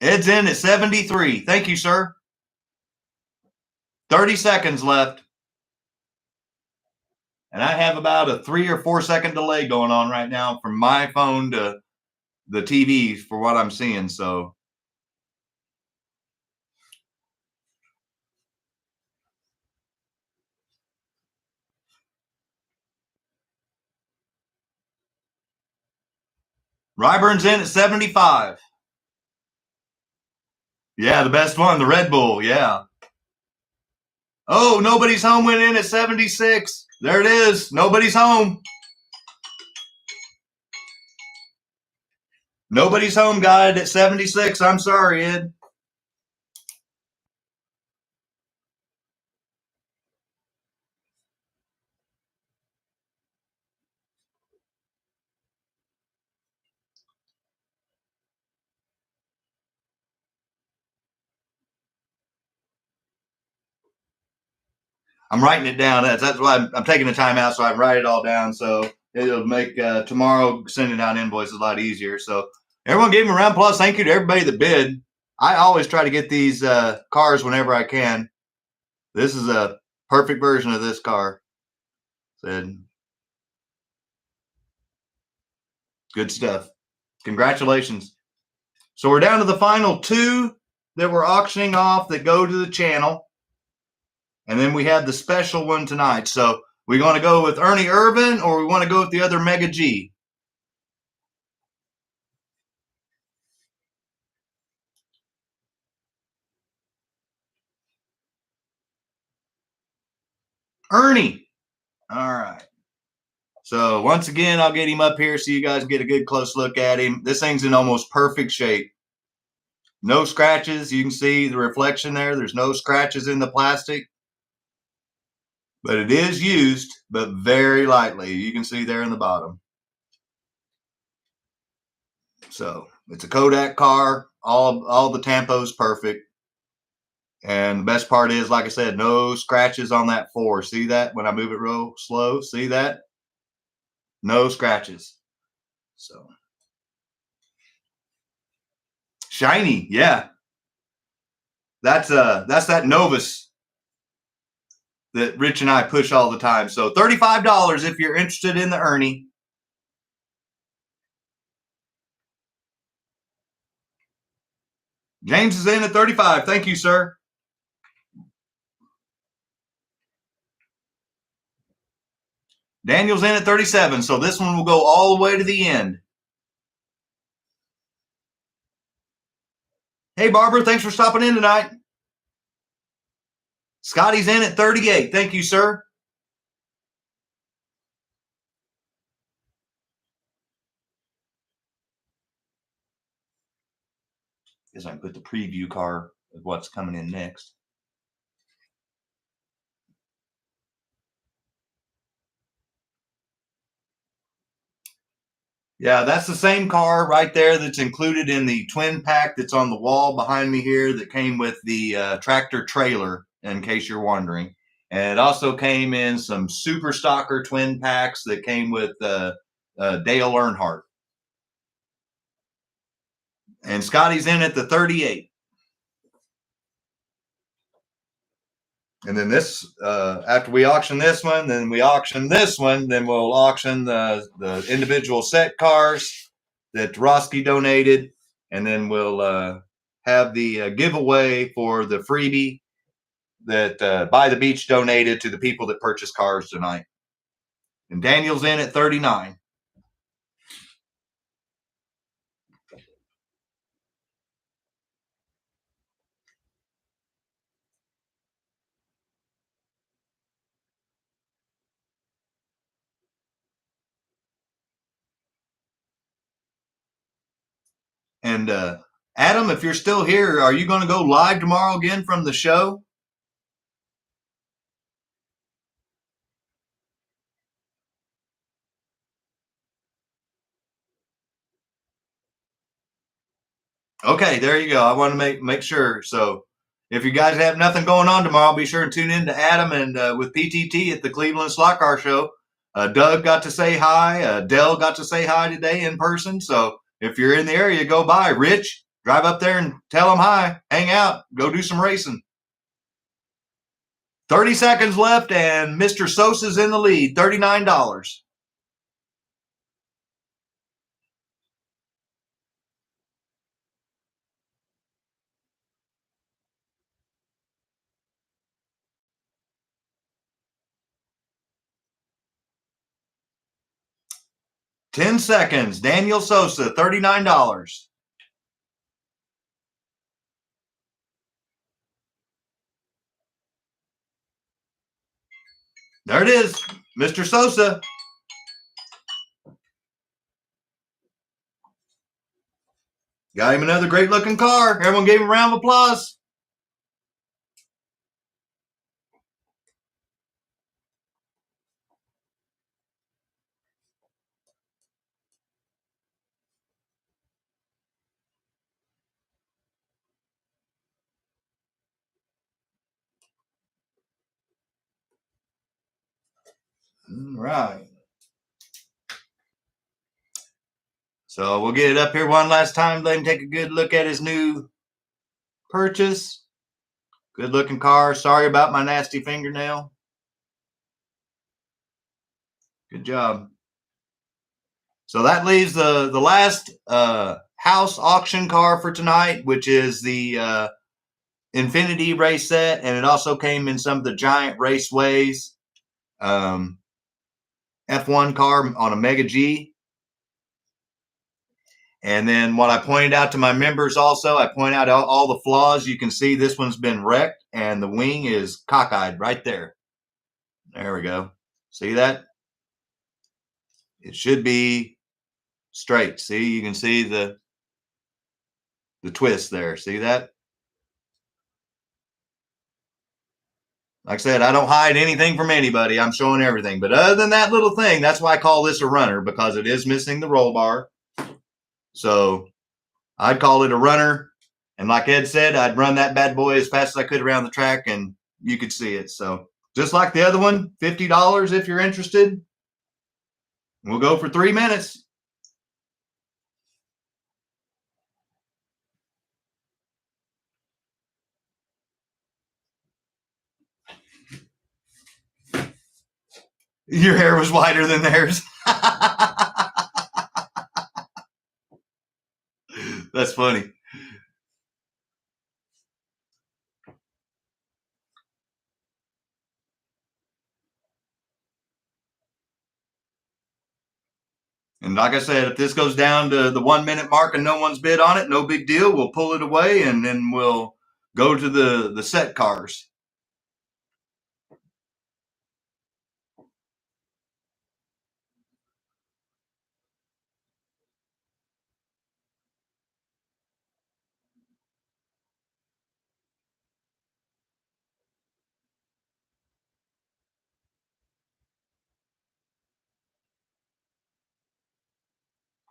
Ed's in at 73. Thank you, sir. 30 seconds left. And I have about a 3 or 4 second delay going on right now from my phone to the TV for what I'm seeing. So Ryburn's in at 75. Yeah, the best one, the Red Bull. Yeah. Oh, Nobody's Home went in at 76. There it is. Nobody's Home. Nobody's Home guide at 76. I'm sorry, Ed. I'm writing it down. That's why I'm taking the time out so I can write it all down. So it'll make tomorrow sending out invoices a lot easier. So everyone gave him a round of applause. Thank you to everybody that bid. I always try to get these cars whenever I can. This is a perfect version of this car. Said, good stuff. Congratulations. So we're down to the final two that we're auctioning off that go to the channel. And then we have the special one tonight. So we want to go with Ernie Irvin or we want to go with the other Mega G? Ernie. All right. So once again, I'll get him up here so you guys get a good close look at him. This thing's in almost perfect shape. No scratches. You can see the reflection there. There's no scratches in the plastic. But it is used, but very lightly. You can see there in the bottom. So it's a Kodak car. All the tampo's perfect. And the best part is, like I said, no scratches on that 4. See that when I move it real slow? See that? No scratches. So shiny, yeah. That's that Novus that Rich and I push all the time. So $35 if you're interested in the Ernie. James is in at 35. Thank you, sir. Daniel's in at 37. So this one will go all the way to the end. Hey, Barbara, thanks for stopping in tonight. Scotty's in at 38. Thank you, sir. Guess I can put the preview car of what's coming in next. Yeah, that's the same car right there that's included in the twin pack that's on the wall behind me here that came with the tractor trailer, in case you're wondering. And it also came in some super stocker twin packs that came with Dale Earnhardt. And Scotty's in at the 38. And then this, after we auction this one, then we auction this one, then we'll auction the individual set cars that Rawski donated, and then we'll have the giveaway for the freebie that By the Beach donated to the people that purchased cars tonight. And Daniel's in at 39. And Adam, if you're still here, are you going to go live tomorrow again from the show? Okay, there you go. I want to make sure. So if you guys have nothing going on tomorrow, be sure and tune in to Adam and with PTT at the Cleveland SLOTCAR show. Doug got to say hi. Dell got to say hi today in person. So if you're in the area, go by. Rich, drive up there and tell them hi. Hang out. Go do some racing. 30 seconds left, and Mr. Sosa's in the lead, $39. 10 seconds. Daniel Sosa, $39. There it is, Mr. Sosa. Got him another great looking car. Everyone gave him a round of applause. All right. So we'll get it up here one last time. Let him take a good look at his new purchase. Good looking car. Sorry about my nasty fingernail. Good job. So that leaves the last house auction car for tonight, which is the Infinity race set, and it also came in some of the giant raceways. F1 car on a Mega G. And then what I pointed out to my members also, I point out all the flaws. You can see this one's been wrecked, and the wing is cockeyed right there. There we go. See that? It should be straight. See, you can see the twist there. See that? Like I said, I don't hide anything from anybody. I'm showing everything. But other than that little thing, that's why I call this a runner, because it is missing the roll bar. So I'd call it a runner. And like Ed said, I'd run that bad boy as fast as I could around the track, and you could see it. So just like the other one, $50 if you're interested. We'll go for 3 minutes. Your hair was whiter than theirs. That's funny. And like I said, if this goes down to the 1 minute mark and no one's bid on it, no big deal. We'll pull it away, and then we'll go to the set cars.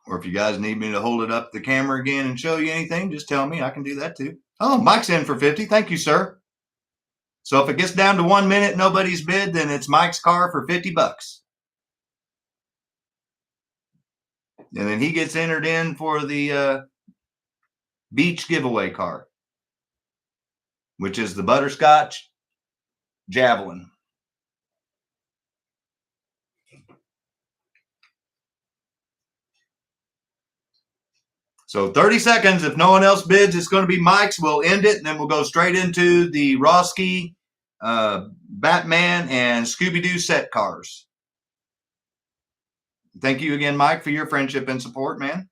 Or if you guys need me to hold it up the camera again and show you anything, just tell me. I can do that too. Oh, Mike's in for 50. Thank you, sir. So if it gets down to 1 minute, nobody's bid, then it's Mike's car for $50. And then he gets entered in for the beach giveaway car, which is the butterscotch javelin. So 30 seconds. If no one else bids, it's going to be Mike's. We'll end it, and then we'll go straight into the Rawski, Batman, and Scooby-Doo set cars. Thank you again, Mike, for your friendship and support, man.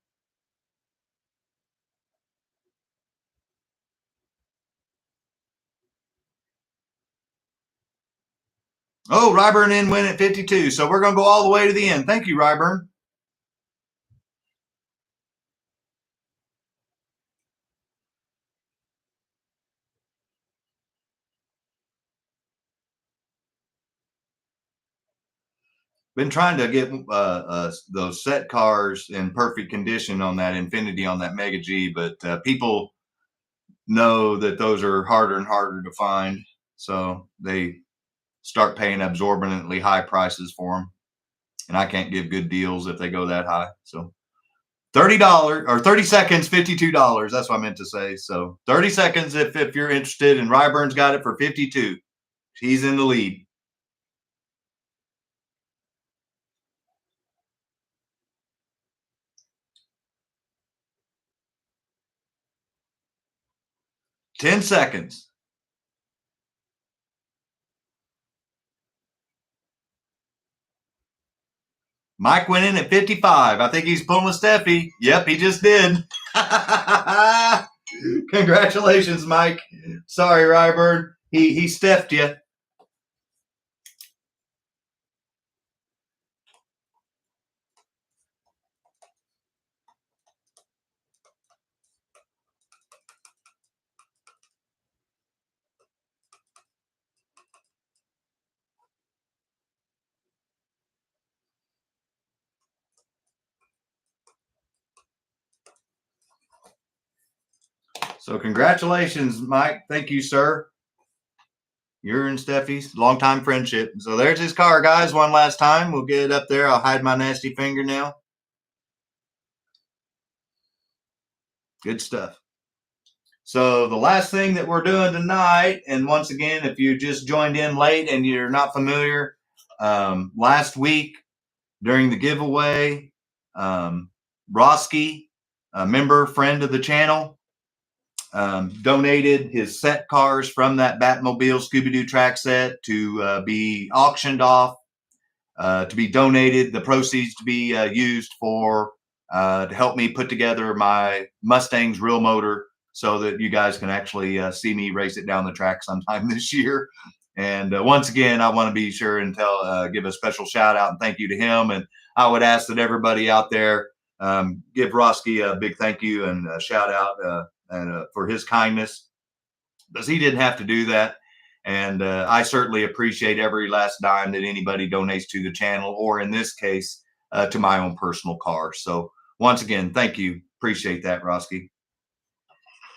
Oh, Ryburn in win at 52. So we're going to go all the way to the end. Thank you, Ryburn. been trying to get those set cars in perfect condition on that Infinity, on that Mega G, but people know that those are harder and harder to find, so they start paying exorbitantly high prices for them, and I can't give good deals if they go that high. So $30 or 30 seconds, $52. That's what I meant to say. So 30 seconds if you're interested, and Ryburn's got it for 52. He's in the lead. Ten seconds. Mike went in at 55. I think he's pulling with Steffi. Yep, he just did. Congratulations, Mike. Sorry, Ryburn. He Steffed you. So congratulations, Mike. Thank you, sir. You're and Steffi's longtime friendship. So there's his car, guys. One last time. We'll get it up there. I'll hide my nasty fingernail. Good stuff. So the last thing that we're doing tonight, and once again, if you just joined in late and you're not familiar, last week during the giveaway, Rawski, a member, friend of the channel, donated his set cars from that Batmobile Scooby-Doo track set to be auctioned off, to be donated, the proceeds to be used for to help me put together my Mustang's real motor, so that you guys can actually see me race it down the track sometime this year. And once again, I want to be sure and give a special shout out and thank you to him. And I would ask that everybody out there give Rawski a big thank you and a shout out for his kindness, because he didn't have to do that. And I certainly appreciate every last dime that anybody donates to the channel, or in this case, to my own personal car. So once again, thank you. Appreciate that, Rawski.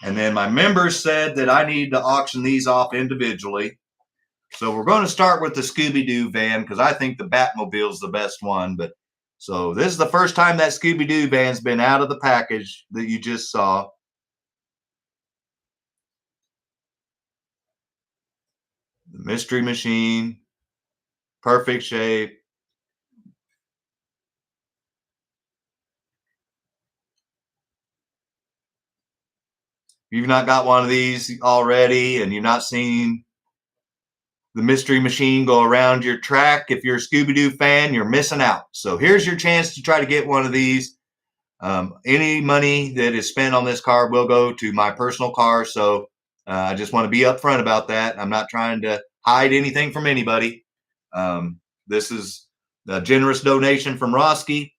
And then my members said that I need to auction these off individually. So we're going to start with the Scooby-Doo van, because I think the Batmobile is the best one. But so this is the first time that Scooby-Doo van's been out of the package that you just saw. The Mystery Machine, perfect shape. If you've not got one of these already and you've not seen the Mystery Machine go around your track, if you're a Scooby-Doo fan, you're missing out. So here's your chance to try to get one of these. Any money that is spent on this car will go to my personal car. So I just want to be upfront about that. I'm not trying to hide anything from anybody. This is a generous donation from Rawski,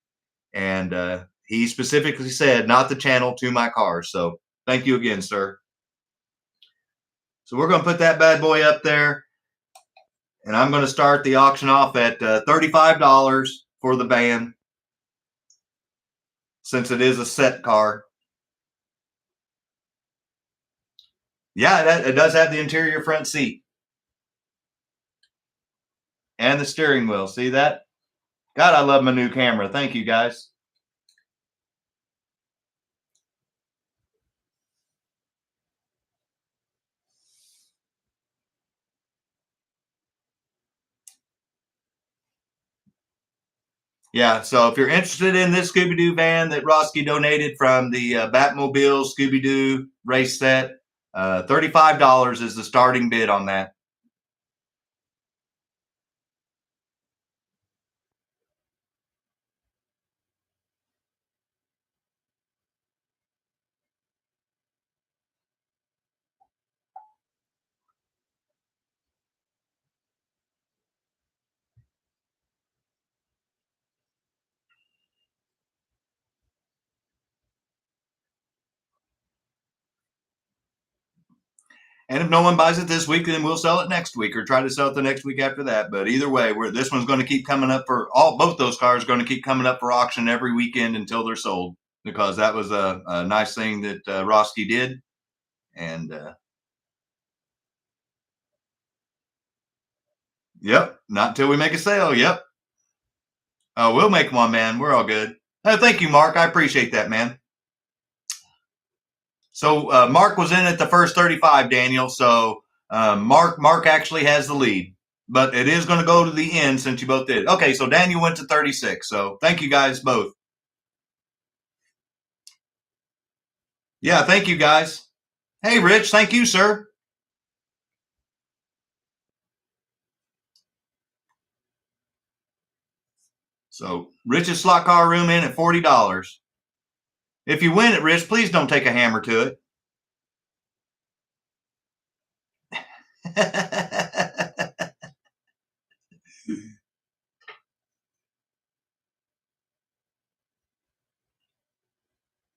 and he specifically said not the channel, to my car. So thank you again, sir. So we're going to put that bad boy up there, and I'm going to start the auction off at $35 for the van, since it is a set car. Yeah, it does have the interior front seat and the steering wheel. See that? God, I love my new camera. Thank you, guys. Yeah, so if you're interested in this Scooby-Doo van that Rawski donated from the Batmobile Scooby-Doo race set, $35 is the starting bid on that. And if no one buys it this week, then we'll sell it next week or try to sell it the next week after that. But either way, this one's going to keep coming up for both those cars are going to keep coming up for auction every weekend until they're sold, because that was a nice thing that Rawski did. And yep, not until we make a sale. Yep. We'll make one, man. We're all good. Thank you, Mark. I appreciate that, man. So Mark was in at the first 35, Daniel. So Mark actually has the lead, but it is going to go to the end since you both did. Okay, so Daniel went to 36. So thank you guys both. Yeah, thank you guys. Hey, Rich, thank you, sir. So Rich's slot car room in at $40. If you win it, Rich, please don't take a hammer to it.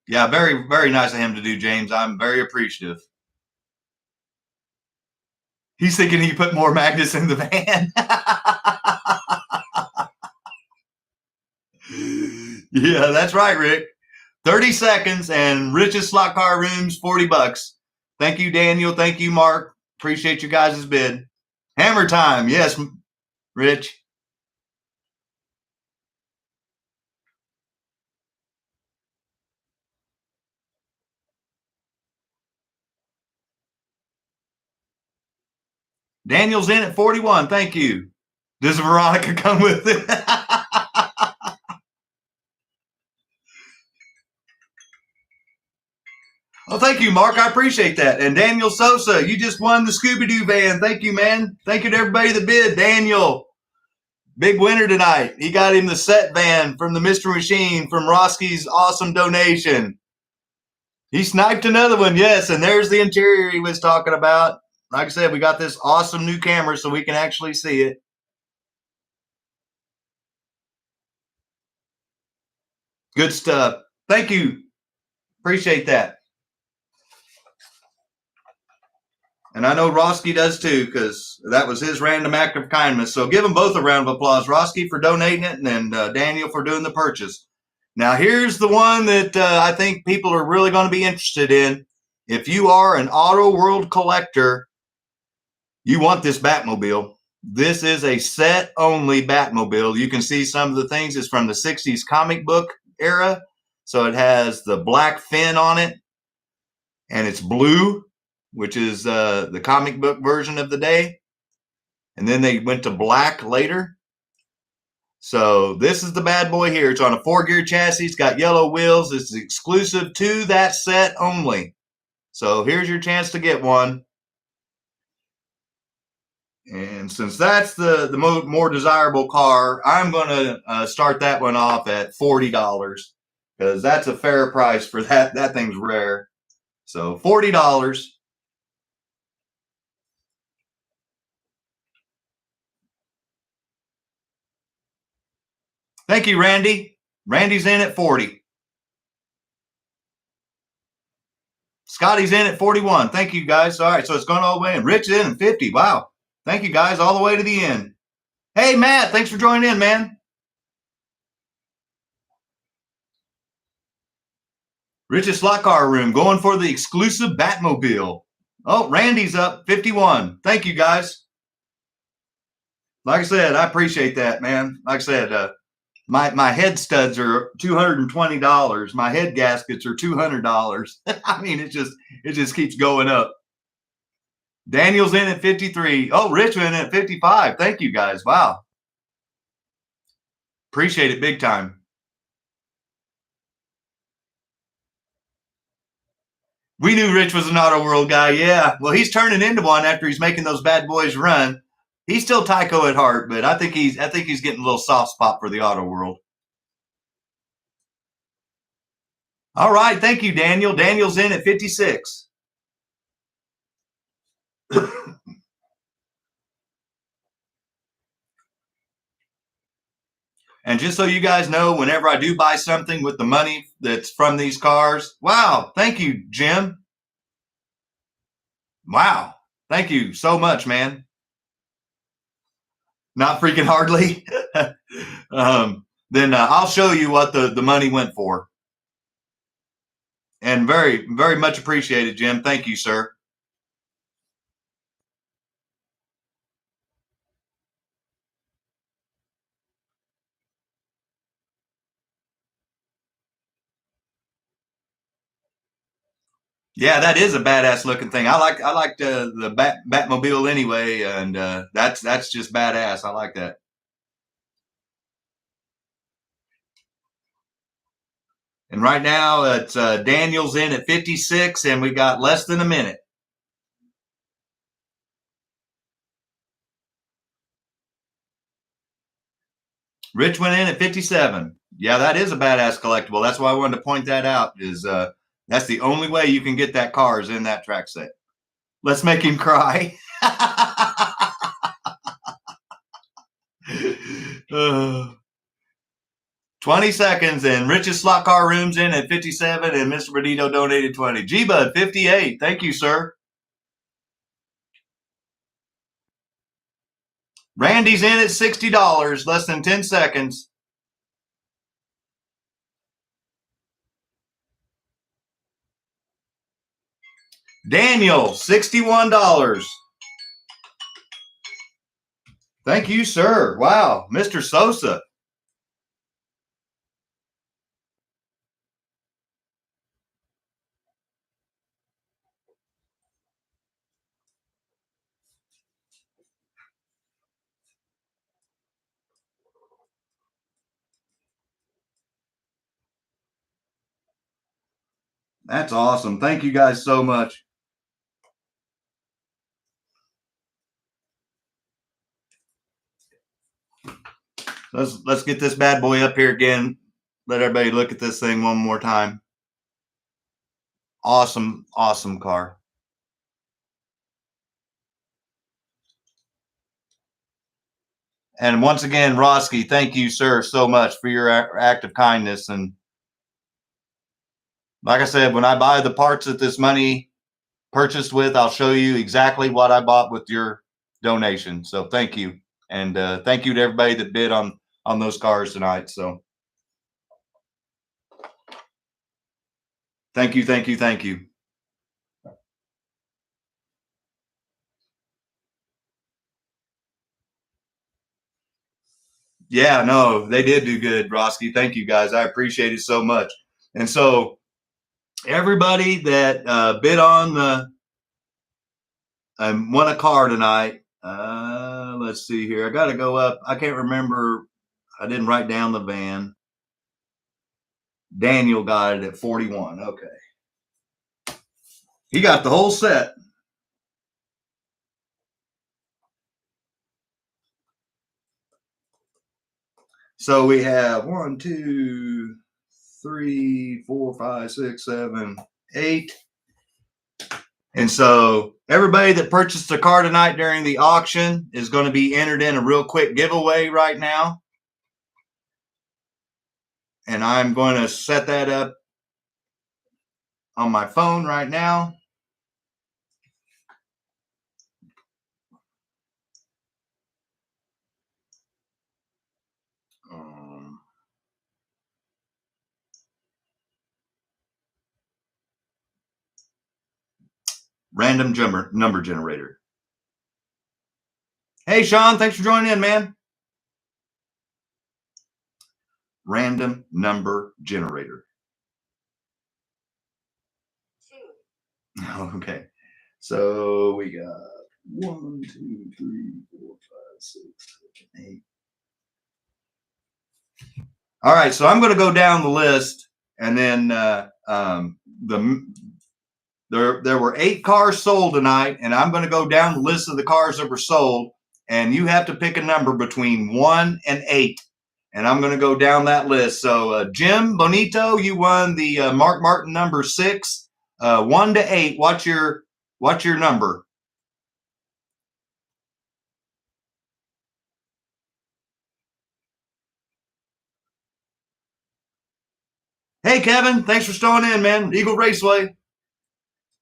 Yeah, very, very nice of him to do, James. I'm very appreciative. He's thinking he put more magnets in the van. Yeah, that's right, Rick. 30 seconds and Rich's slot car room's $40. Thank you, Daniel. Thank you, Mark. Appreciate you guys' bid. Hammer time. Yes, Rich. Daniel's in at 41. Thank you. Does Veronica come with it? Well, thank you, Mark. I appreciate that. And Daniel Sosa, you just won the Scooby-Doo van. Thank you, man. Thank you to everybody that bid. Daniel, big winner tonight. He got him the set van from the Mystery Machine from Rawski's awesome donation. He sniped another one, yes, and there's the interior he was talking about. Like I said, we got this awesome new camera so we can actually see it. Good stuff. Thank you. Appreciate that. And I know Rawski does too, because that was his random act of kindness. So give them both a round of applause. Rawski for donating it, and then Daniel for doing the purchase. Now, here's the one that I think people are really going to be interested in. If you are an Auto World collector, you want this Batmobile. This is a set-only Batmobile. You can see some of the things. It's from the 60s comic book era. So it has the black fin on it, and it's blue, which is the comic book version of the day. And then they went to black later. So this is the bad boy here. It's on a 4-gear chassis. It's got yellow wheels. It's exclusive to that set only. So here's your chance to get one. And since that's the more desirable car, I'm going to start that one off at $40, because that's a fair price for that. That thing's rare. So $40. Thank you, Randy. Randy's in at 40. Scotty's in at 41. Thank you, guys. All right, so it's going all the way in. Rich is in at 50. Wow. Thank you, guys, all the way to the end. Hey, Matt, thanks for joining in, man. Rich's slot car room going for the exclusive Batmobile. Oh, Randy's up 51. Thank you, guys. Like I said, I appreciate that, man. Like I said, my head studs are $220. My head gaskets are $200. I mean, it just keeps going up. Daniel's in at 53. Oh, Richmond at 55. Thank you, guys. Wow. Appreciate it big time. We knew Rich was an Auto World guy. Yeah. Well, he's turning into one after he's making those bad boys run. He's still TYCO at heart, but I think he's getting a little soft spot for the Auto World. All right. Thank you, Daniel. Daniel's in at 56. And just so you guys know, whenever I do buy something with the money that's from these cars, wow, thank you, Jim. Wow, Thank you so much, man. Not freaking hardly. Then I'll show you what the money went for. And very, very much appreciated, Jim. Thank you, sir. Yeah, that is a badass looking thing. I like the Batmobile anyway, and that's just badass. I like that. And right now it's Daniel's in at 56, and we got less than a minute. Rich went in at 57. Yeah, that is a badass collectible. That's why I wanted to point that out. Is that's the only way you can get that car is in that track set. Let's make him cry. 20 seconds, and Rich's slot car room's in at 57, and Mr. Benito donated 20. G-Bud, 58. Thank you, sir. Randy's in at $60, less than 10 seconds. Daniel, $61. Thank you, sir. Wow, Mr. Sosa. That's awesome. Thank you guys so much. Let's get this bad boy up here again. Let everybody look at this thing one more time. Awesome, awesome car. And once again, Rawski, thank you, sir, so much for your act of kindness. And like I said, when I buy the parts that this money purchased with, I'll show you exactly what I bought with your donation. So thank you. And thank you to everybody that bid on those cars tonight. So thank you, thank you, thank you. Yeah, no, they did do good, Rawski. Thank you, guys. I appreciate it so much. And so everybody that bid on the won a car tonight. Let's see here. I got to go up. I can't remember. I didn't write down the van. Daniel got it at 41. Okay. He got the whole set. So we have 1, 2, 3, 4, 5, 6, 7, 8. And so everybody that purchased a car tonight during the auction is going to be entered in a real quick giveaway right now. And I'm going to set that up on my phone right now. Random number generator. Hey, Sean, thanks for joining in, man. Random number generator. Okay. So we got 1, 2, 3, 4, 5, 6, 7, 8. All right, so I'm going to go down the list, and then there were 8 cars sold tonight, and I'm going to go down the list of the cars that were sold, and you have to pick a number between 1 and 8, and I'm going to go down that list. So Jim Bonito, you won the Mark Martin number 6, 1 to 8. What's your number? Hey, Kevin, thanks for staying in, man. Eagle Raceway.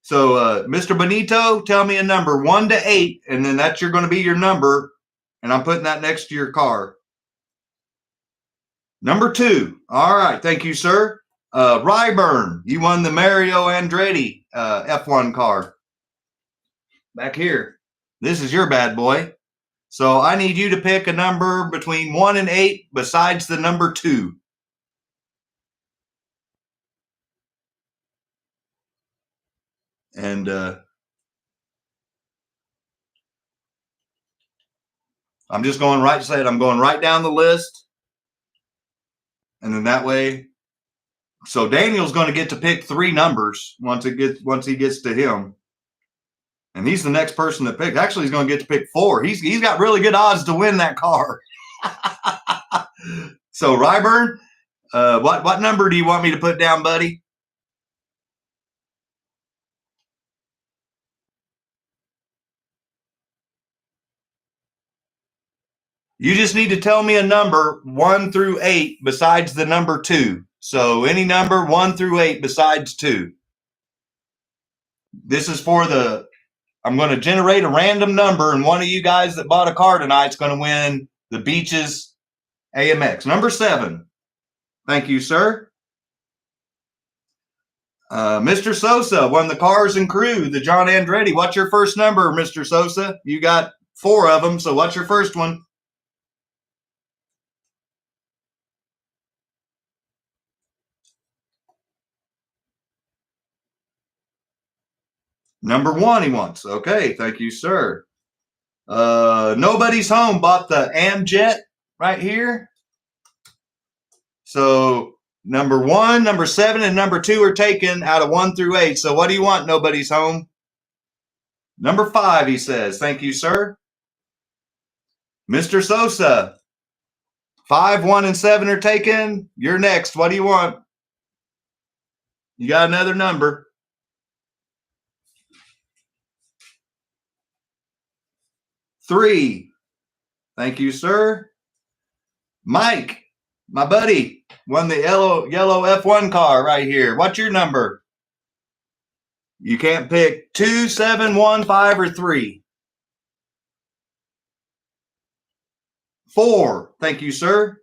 So, Mr. Benito, tell me a number 1 to 8, and then that's going to be your number, and I'm putting that next to your car. Number 2. All right, thank you, sir. Ryburn, you won the Mario Andretti F1 car. Back here. This is your bad boy. So I need you to pick a number between 1 and 8 besides the number 2. And I'm just going I'm going right down the list. And then that way, so Daniel's going to get to pick 3 numbers once he gets to him. And he's the next person to pick. Actually, he's going to get to pick 4. He's got really good odds to win that car. So Ryburn, what number do you want me to put down, buddy? You just need to tell me a number 1 through 8 besides the number 2. So any number 1 through 8 besides 2. This is for I'm going to generate a random number, and one of you guys that bought a car tonight is going to win the Beaches AMX. Number 7. Thank you, sir. Mr. Sosa won the Cars and Crew, the John Andretti. What's your first number, Mr. Sosa? You got 4 of them, so what's your first one? Number 1 he wants. Okay, thank you, sir. Nobody's Home bought the Amjet right here. So number 1, number 7, and number 2 are taken out of 1 through 8. So what do you want, Nobody's Home? Number 5, he says. Thank you, sir. Mr. Sosa, 5, 1, and 7 are taken. You're next. What do you want? You got another number. 3. Thank you, sir. Mike, my buddy, won the yellow F1 car right here. What's your number? You can't pick 2, 7, 1, 5, or 3. 4. Thank you, sir.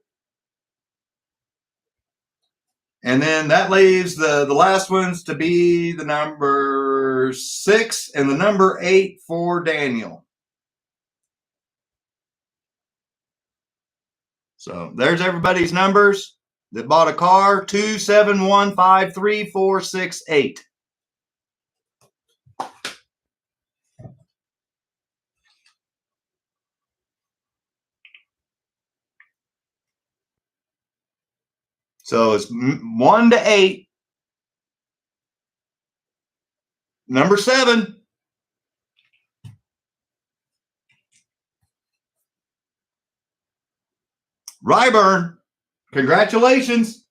And then that leaves the last ones to be the number 6 and the number 8 for Daniel. So there's everybody's numbers that bought a car. 2, 7, 1, 5, 3, 4, 6, 8. So it's 1 to 8. Number 7. Ryburn, congratulations.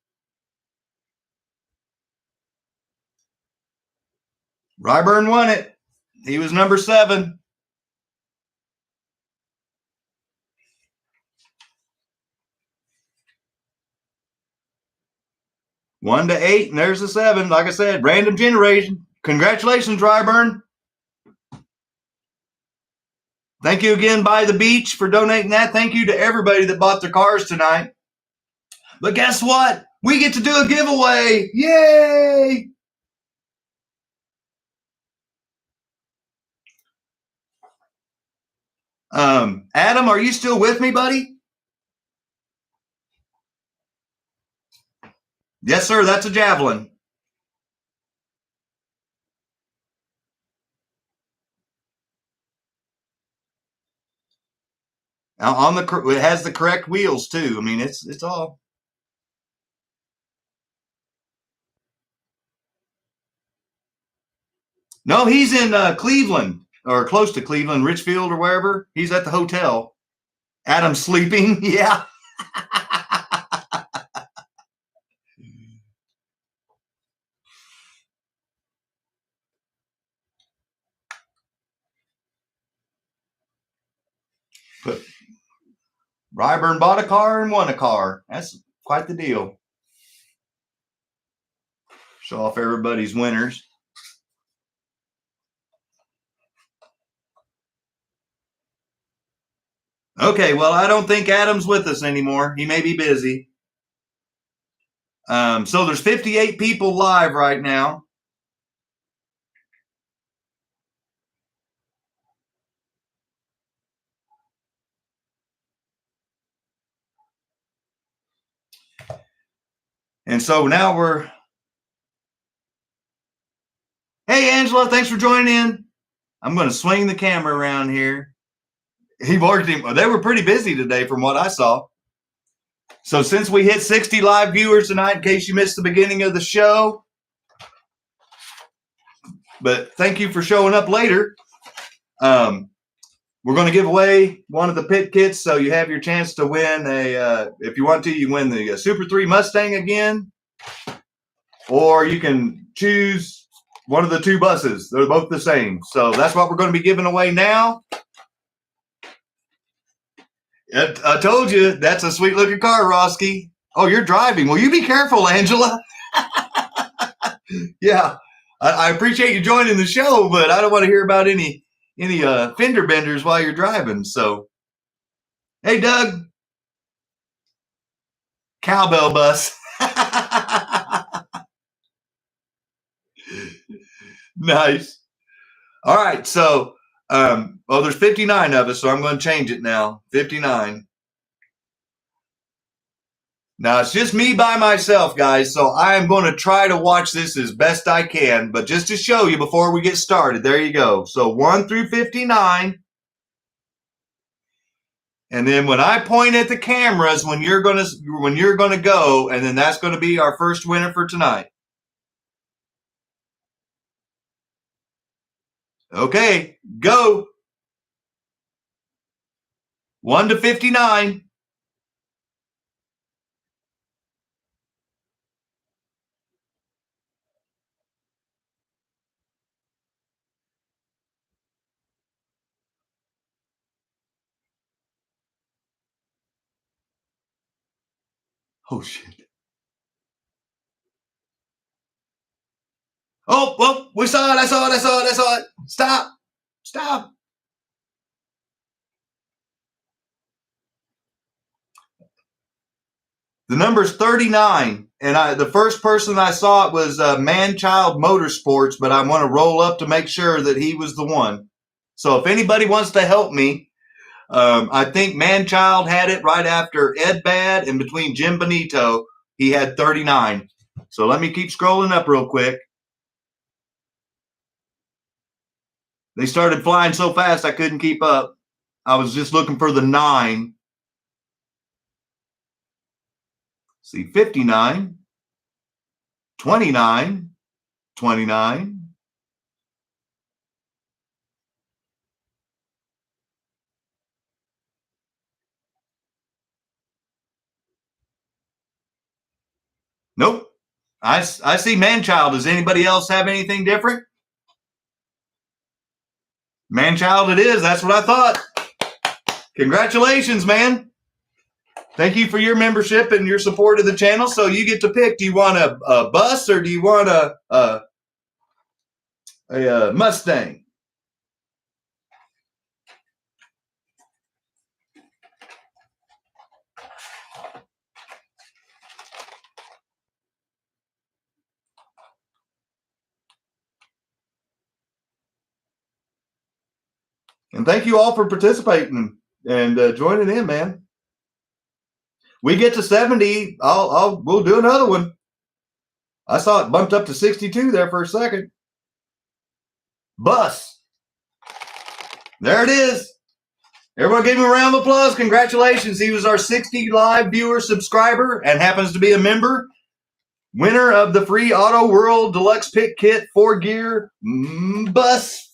Ryburn won it. He was number 7. One to 8, and there's the 7. Like I said, random generation. Congratulations, Ryburn. Thank you again, By the Beach, for donating that. Thank you to everybody that bought their cars tonight. But guess what? We get to do a giveaway. Yay! Adam, are you still with me, buddy? Yes, sir. That's a Javelin. Now it has the correct wheels too. I mean, it's all. No, he's in Cleveland or close to Cleveland, Richfield or wherever. He's at the hotel. Adam's sleeping. Yeah. But Ryburn bought a car and won a car. That's quite the deal. Show off everybody's winners. Okay, well, I don't think Adam's with us anymore. He may be busy. So there's 58 people live right now. And so now we're... Hey, Angela, thanks for joining in. I'm going to swing the camera around here. They were pretty busy today from what I saw. So since we hit 60 live viewers tonight, in case you missed the beginning of the show, but thank you for showing up later. We're going to give away one of the pit kits, so you have your chance to win if you want to, you win the Super 3 Mustang again, or you can choose one of the two buses. They're both the same. So that's what we're going to be giving away now. I told you, that's a sweet looking car, Rawski. Oh, you're driving. Will you be careful, Angela? Yeah, I appreciate you joining the show, but I don't want to hear about any fender benders while you're driving. So, hey, Doug, cowbell bus. Nice. All right, so there's 59 of us, so I'm going to change it now. 59. Now it's just me by myself, guys, so I am going to try to watch this as best I can, but just to show you before we get started, there you go. So 1 through 59. And then when I point at the cameras, when you're gonna go, and then that's going to be our first winner for tonight. Okay, go. 1 to 59. Oh shit. Oh, well, we saw it. I saw it. Stop. The number's 39, and the first person I saw it was Man-Child Motorsports, but I want to roll up to make sure that he was the one. So if anybody wants to help me, I think Man-Child had it right after Ed Bad, and between Jim Benito, he had 39. So let me keep scrolling up real quick. They started flying so fast I couldn't keep up. I was just looking for the 9. See, 59, 29, 29. Nope. I see Man-Child. Does anybody else have anything different? Man-Child it is. That's what I thought. Congratulations, man. Thank you for your membership and your support of the channel. So you get to pick. Do you want a bus or do you want a Mustang? And thank you all for participating and joining in, man. We get to 70, we'll do another one. I saw it bumped up to 62 there for a second. Bus. There it is. Everyone give him a round of applause. Congratulations. He was our 60 live viewer subscriber and happens to be a member. Winner of the free Auto World Deluxe Pit Kit 4-gear bus.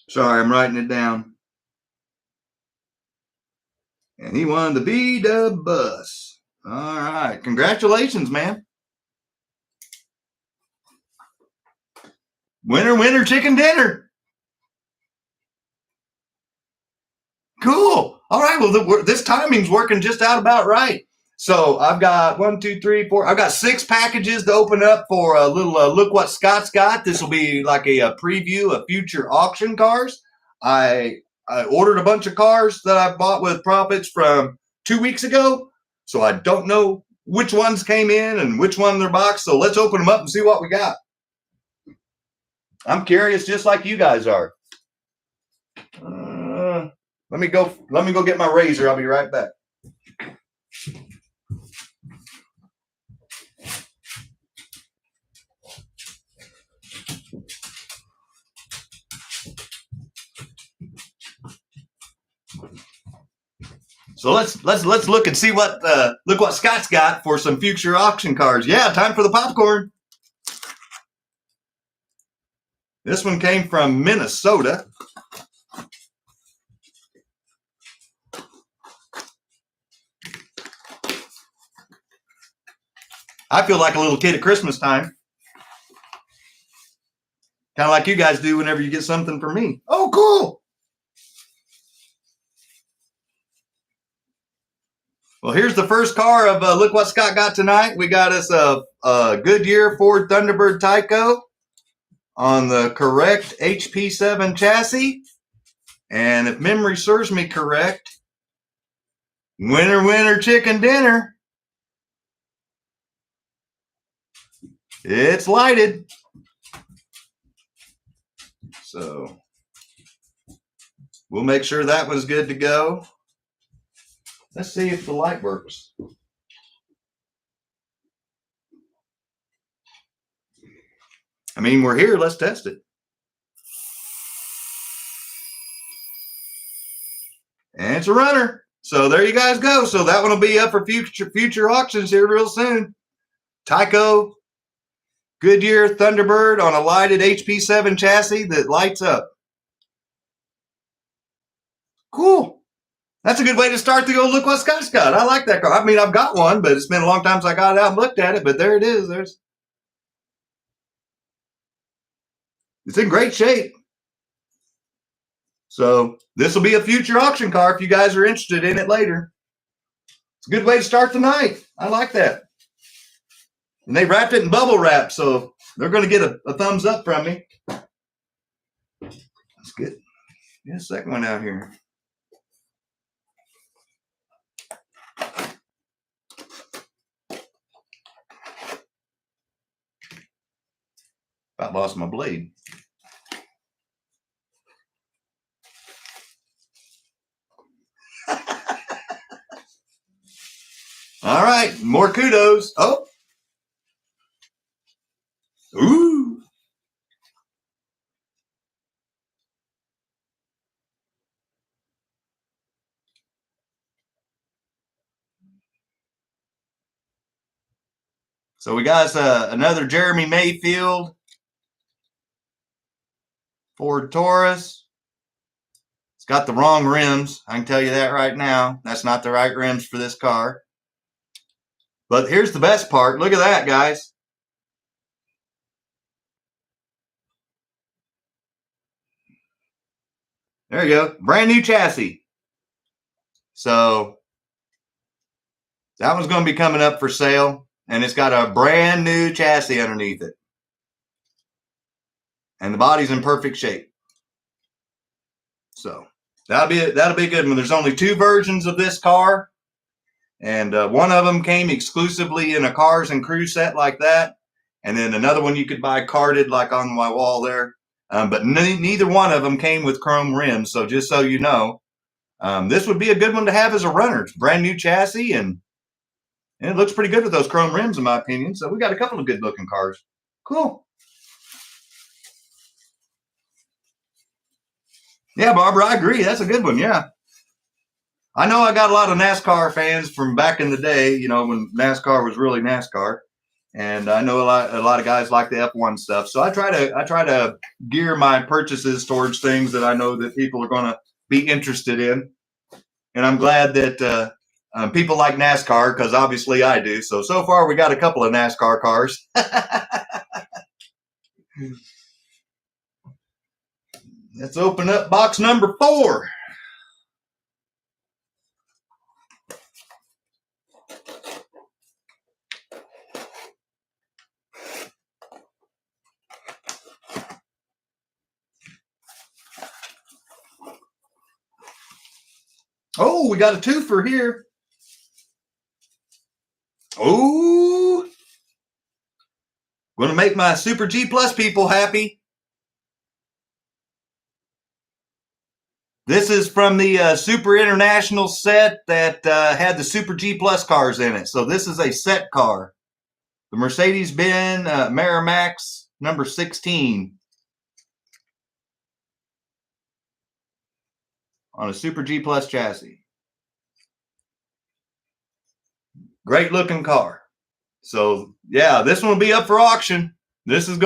Sorry, I'm writing it down. And he won the B-Dub bus. All right. Congratulations, man. Winner, winner, chicken dinner. Cool. All right. Well, this timing's working just out about right. So I've got 1, 2, 3, 4. I've got 6 packages to open up for a little look what Scott's got. This will be like a preview of future auction cars. I ordered a bunch of cars that I bought with profits from 2 weeks ago. So I don't know which ones came in and which one they're boxed. So let's open them up and see what we got. I'm curious, just like you guys are. Let me go get my razor. I'll be right back. So let's look and see what look what Scott's got for some future auction cars. Yeah, time for the popcorn. This one came from Minnesota. I feel like a little kid at Christmas time. Kind of like you guys do whenever you get something from me. Oh, cool. Well, here's the first car of look what Scott got tonight. We got us a Goodyear Ford Thunderbird TYCO on the correct HP7 chassis. And if memory serves me correct, winner, winner, chicken dinner. It's lighted. So we'll make sure that was good to go. Let's see if the light works. I mean, we're here. Let's test it. And it's a runner. So there you guys go. So that one will be up for future auctions here real soon. TYCO Goodyear Thunderbird on a lighted HP7 chassis that lights up. Cool. That's a good way to start to go look what Scott's got. I like that car. I mean, I've got one, but it's been a long time since I got it out and looked at it. But there it is. It's in great shape. So this will be a future auction car if you guys are interested in it later. It's a good way to start the night. I like that. And they wrapped it in bubble wrap, so they're going to get a thumbs up from me. That's good. Get a second one out here. About lost my blade. All right, more kudos. Oh. Ooh. So we got another Jeremy Mayfield Ford Taurus. It's got the wrong rims. I can tell you that right now. That's not the right rims for this car. But here's the best part. Look at that, guys. There you go. Brand new chassis. So that one's going to be coming up for sale. And it's got a brand new chassis underneath it. And the body's in perfect shape. So that'll be a good one. There's only 2 versions of this car. And one of them came exclusively in a Cars and Crew set like that. And then another one you could buy carded like on my wall there. But neither one of them came with chrome rims. So just so you know, this would be a good one to have as a runner. It's brand new chassis and it looks pretty good with those chrome rims in my opinion. So we got a couple of good looking cars. Cool. Yeah, Barbara, I agree. That's a good one. Yeah. I know I got a lot of NASCAR fans from back in the day, you know, when NASCAR was really NASCAR. And I know a lot of guys like the F1 stuff. So I try to gear my purchases towards things that I know that people are going to be interested in. And I'm glad that people like NASCAR because obviously I do. So far we got a couple of NASCAR cars. Let's open up box number 4. Oh, we got a twofer here. Oh, going to make my Super G Plus people happy. This is from the Super International set that had the Super G Plus cars in it. So this is a set car. The Mercedes-Benz Merrimax number 16 on a Super G Plus chassis. Great looking car. So yeah, this one will be up for auction. This is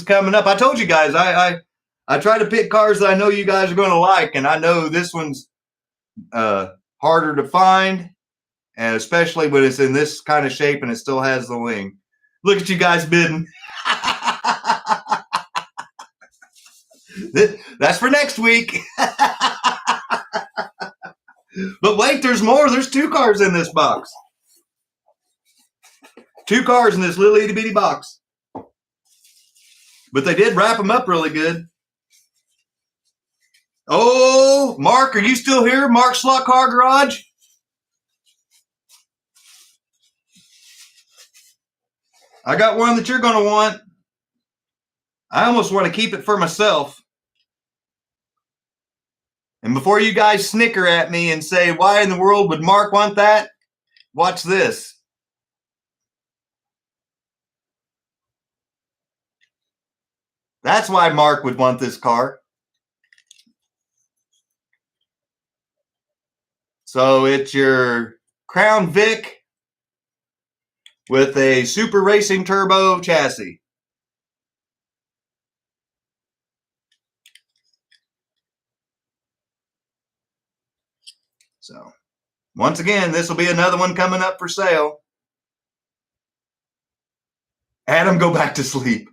coming up. I told you guys, I try to pick cars that I know you guys are going to like, and I know this one's harder to find, and especially when it's in this kind of shape and it still has the wing. Look at you guys bidding. That's for next week. But wait, there's more. There's 2 cars in this box. 2 cars in this little itty bitty box. But they did wrap them up really good. Oh, Mark, are you still here? Mark SLOTCAR Garage? I got one that you're going to want. I almost want to keep it for myself. And before you guys snicker at me and say, why in the world would Mark want that? Watch this. That's why Mark would want this car. So it's your Crown Vic with a Super Racing Turbo chassis. So once again, this will be another one coming up for sale. Adam, go back to sleep.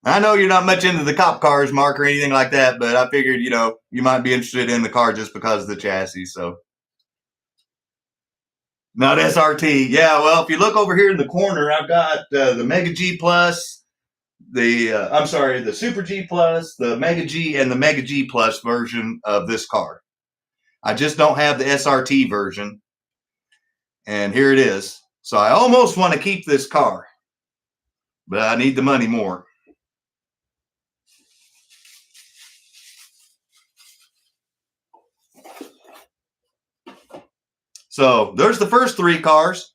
I know you're not much into the cop cars, Mark, or anything like that, but I figured, you might be interested in the car just because of the chassis. So, not SRT. Yeah, well, if you look over here in the corner, I've got the Mega G Plus, the Super G Plus, the Mega G, and the Mega G Plus version of this car. I just don't have the SRT version, and here it is. So I almost want to keep this car, but I need the money more. So there's the first 3 cars.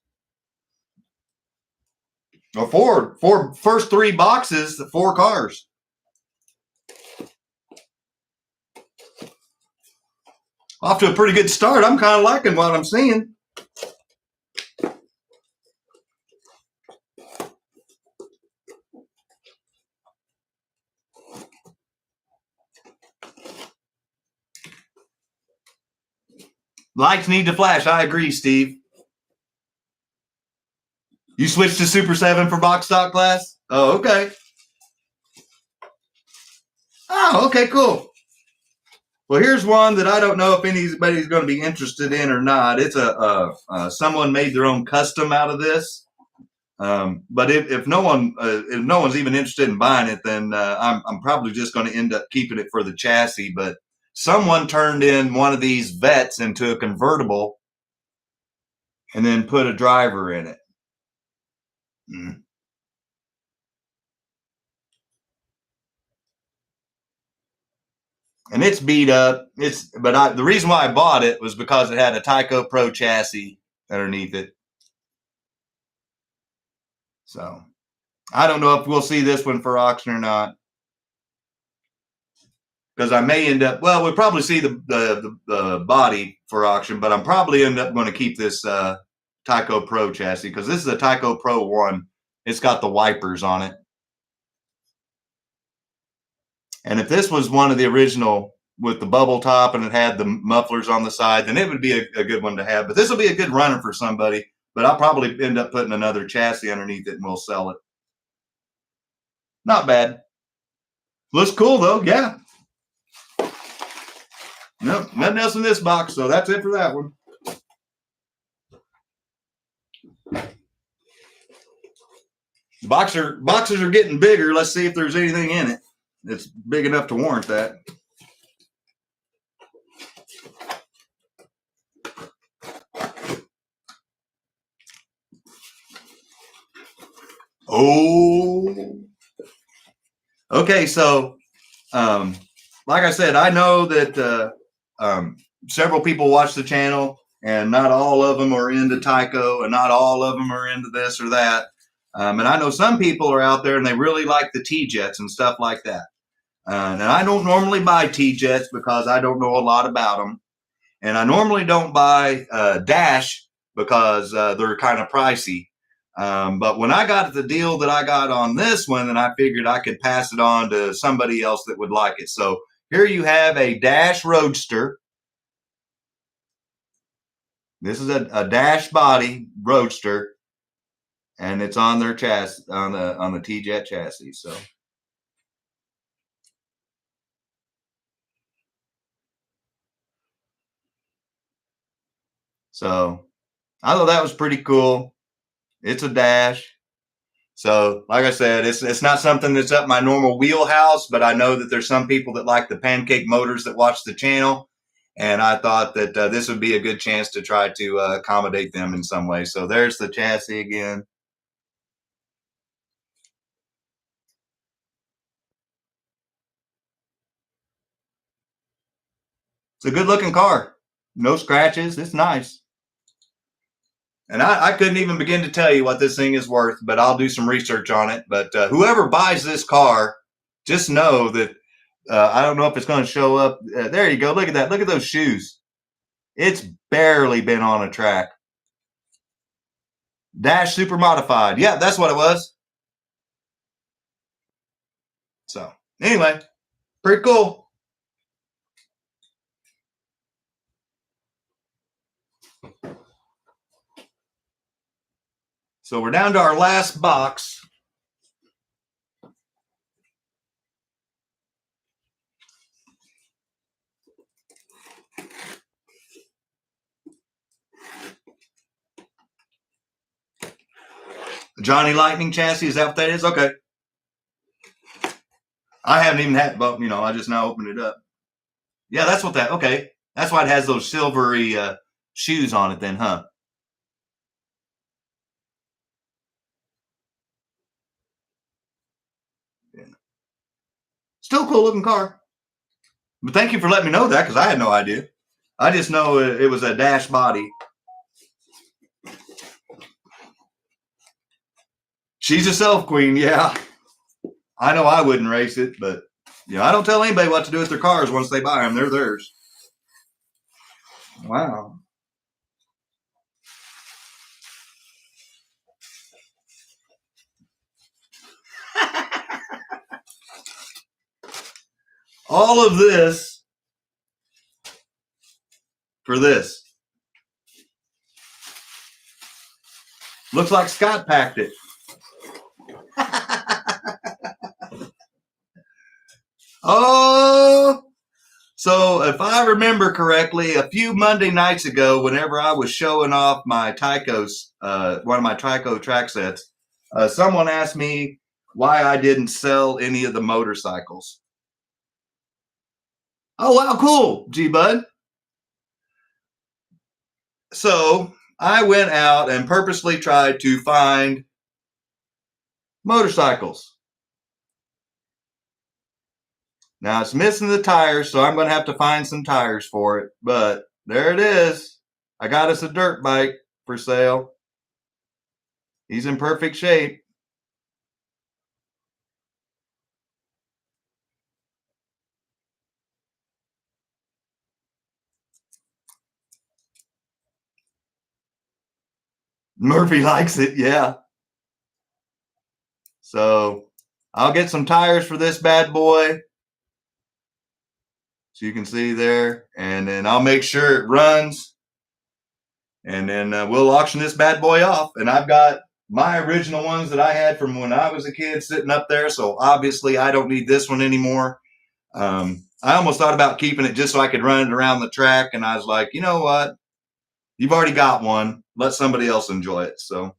Or first 3 boxes, 4 cars. Off to a pretty good start. I'm kind of liking what I'm seeing. Lights need to flash. I agree, Steve. You switched to Super 7 for box stock class? Oh, okay. Oh, okay, cool. Well, here's one that I don't know if anybody's going to be interested in or not. It's someone made their own custom out of this. But if no one's even interested in buying it, then I'm probably just going to end up keeping it for the chassis. But someone turned in one of these vets into a convertible and then put a driver in it. And it's beat up. The reason why I bought it was because it had a TYCO Pro chassis underneath it. So I don't know if we'll see this one for auction or not, because I may end up. Well, we'll probably see the body for auction, but I'm probably end up going to keep this TYCO Pro chassis because this is a TYCO Pro 1. It's got the wipers on it. And if this was one of the original with the bubble top and it had the mufflers on the side, then it would be a good one to have. But this will be a good runner for somebody. But I'll probably end up putting another chassis underneath it and we'll sell it. Not bad. Looks cool though. Yeah. Nope, nothing else in this box, so that's it for that one. Boxes are getting bigger. Let's see if there's anything in it that's big enough to warrant that. Oh. Okay, so like I said, I know that several people watch the channel, and not all of them are into TYCO, and not all of them are into this or that. And I know some people are out there and they really like the T-Jets and stuff like that. And I don't normally buy T-Jets because I don't know a lot about them. And I normally don't buy Dash because they're kind of pricey. But when I got the deal that I got on this one, then I figured I could pass it on to somebody else that would like it. So here you have a Dash Roadster. This is a Dash body Roadster, and it's on their chassis, on the T-Jet chassis. So I thought that was pretty cool. It's a Dash. So like I said, it's not something that's up my normal wheelhouse, but I know that there's some people that like the pancake motors that watch the channel. And I thought that this would be a good chance to try to accommodate them in some way. So there's the chassis again. It's a good looking car. No scratches. It's nice. And I couldn't even begin to tell you what this thing is worth, but I'll do some research on it. But whoever buys this car, just know that I don't know if it's going to show up. There you go. Look at that. Look at those shoes. It's barely been on a track. Dash Super Modified. Yeah, that's what it was. So anyway, pretty cool. So we're down to our last box. Johnny Lightning chassis, is that what that is? Okay. I haven't even had, but I just now opened it up. Yeah, that's what that, okay. That's why it has those silvery shoes on it then, huh? Yeah. Still a cool looking car. But thank you for letting me know that because I had no idea. I just know it was a Dash body. She's a self queen, yeah. I know I wouldn't race it, but I don't tell anybody what to do with their cars once they buy them. They're theirs. Wow. All of this for this. Looks like Scott packed it. Oh, so if I remember correctly, a few Monday nights ago, whenever I was showing off my TYCOs, one of my TYCO track sets, someone asked me why I didn't sell any of the motorcycles. Oh, wow, cool, G-Bud. So I went out and purposely tried to find motorcycles. Now it's missing the tires, so I'm going to have to find some tires for it. But there it is. I got us a dirt bike for sale. He's in perfect shape. Murphy likes it, yeah. So I'll get some tires for this bad boy. So you can see there. And then I'll make sure it runs. And then we'll auction this bad boy off. And I've got my original ones that I had from when I was a kid sitting up there. So obviously I don't need this one anymore. I almost thought about keeping it just so I could run it around the track. And I was like, you know what? You've already got one. Let somebody else enjoy it. So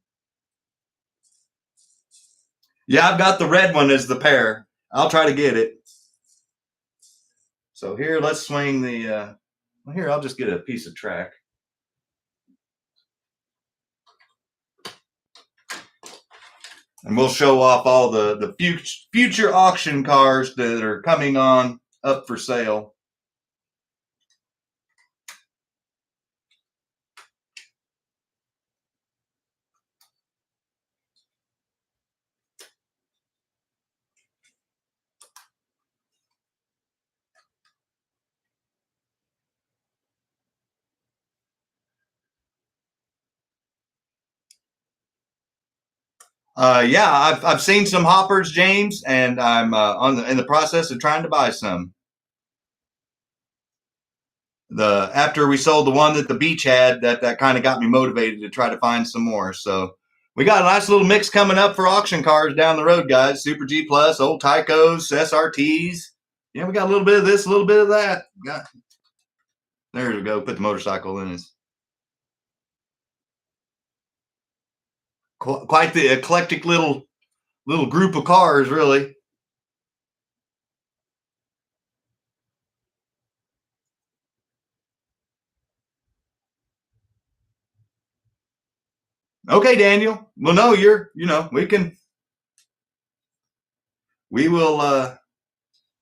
yeah, I've got the red one as the pair. I'll try to get it. So here, let's swing the, here, I'll just get a piece of track. And we'll show off all the future auction cars that are coming on up for sale. Yeah, I've seen some hoppers, James, and I'm in the process of trying to buy some. After we sold the one that the beach had, that kind of got me motivated to try to find some more. So we got a nice little mix coming up for auction cars down the road, guys. Super G Plus, old TYCOs, SRTs. Yeah, we got a little bit of this, a little bit of that. There we go. Put the motorcycle in his. Quite the eclectic little group of cars, really. Okay, Daniel. Well, no, we will,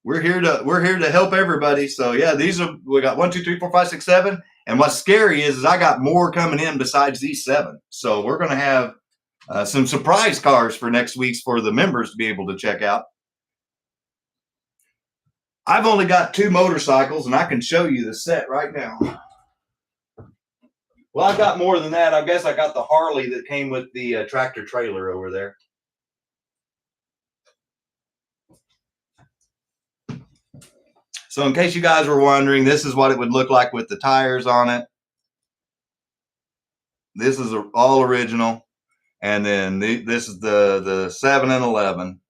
we're here to help everybody. So yeah, we got 1, 2, 3, 4, 5, 6, 7. And what's scary is I got more coming in besides these 7. So we're going to have some surprise cars for next week's for the members to be able to check out. I've only got 2 motorcycles, and I can show you the set right now. Well, I've got more than that. I guess I got the Harley that came with the tractor trailer over there. So in case you guys were wondering, this is what it would look like with the tires on it. This is all original. And then this is the 7 and 11.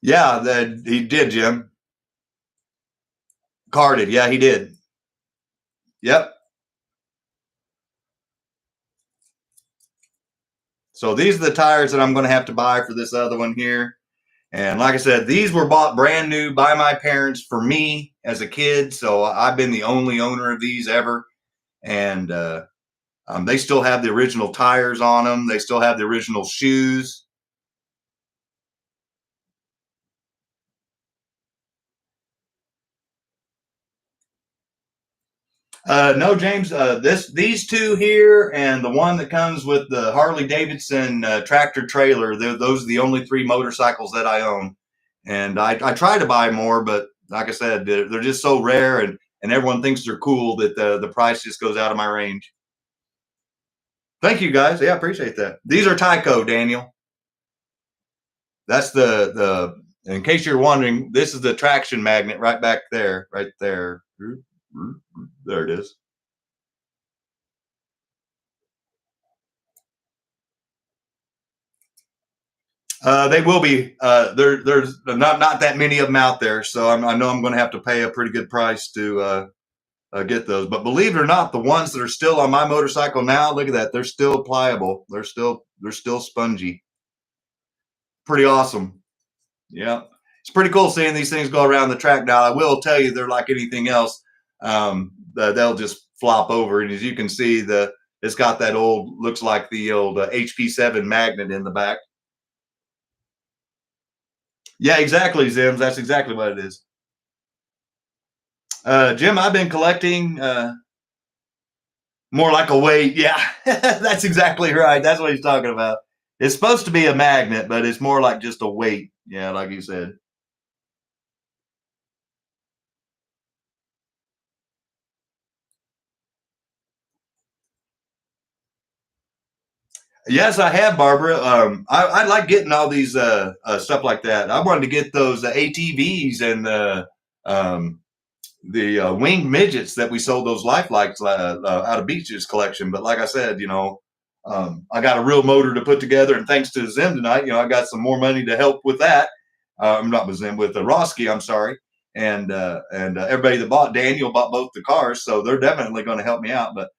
Yeah, he did, Jim. Carded. Yeah, he did. Yep. So these are the tires that I'm going to have to buy for this other one here. And like I said, these were bought brand new by my parents for me as a kid. So I've been the only owner of these ever. And they still have the original tires on them. They still have the original shoes. No, James. These 2 here, and the one that comes with the Harley Davidson tractor trailer. Those are the only 3 motorcycles that I own. And I try to buy more, but like I said, they're just so rare, and everyone thinks they're cool that the price just goes out of my range. Thank you, guys. Yeah, I appreciate that. These are TYCO, Daniel. That's in case you're wondering, this is the traction magnet right back there, right there. There it is. They will be. There's not that many of them out there, so I know I'm going to have to pay a pretty good price to get those. But believe it or not, the ones that are still on my motorcycle now, look at that. They're still pliable. They're still spongy. Pretty awesome. Yeah, it's pretty cool seeing these things go around the track. Now, I will tell you, they're like anything else. They'll just flop over, and as you can see, it's got that looks like the old HP7 magnet in the back. Yeah, exactly, Zims. That's exactly what it is. Jim, I've been collecting more like a weight. Yeah, that's exactly right. That's what he's talking about. It's supposed to be a magnet, but it's more like just a weight. Yeah, like you said. Yes, I have, Barbara. I like getting all these stuff like that. I wanted to get those ATVs and winged midgets that we sold those lifelikes out of Beach's collection. But like I said, I got a real motor to put together, and thanks to Zim tonight, I got some more money to help with that. I'm not with Zim, with the Rawski, I'm sorry. And everybody that bought, Daniel bought both the cars, so they're definitely going to help me out. But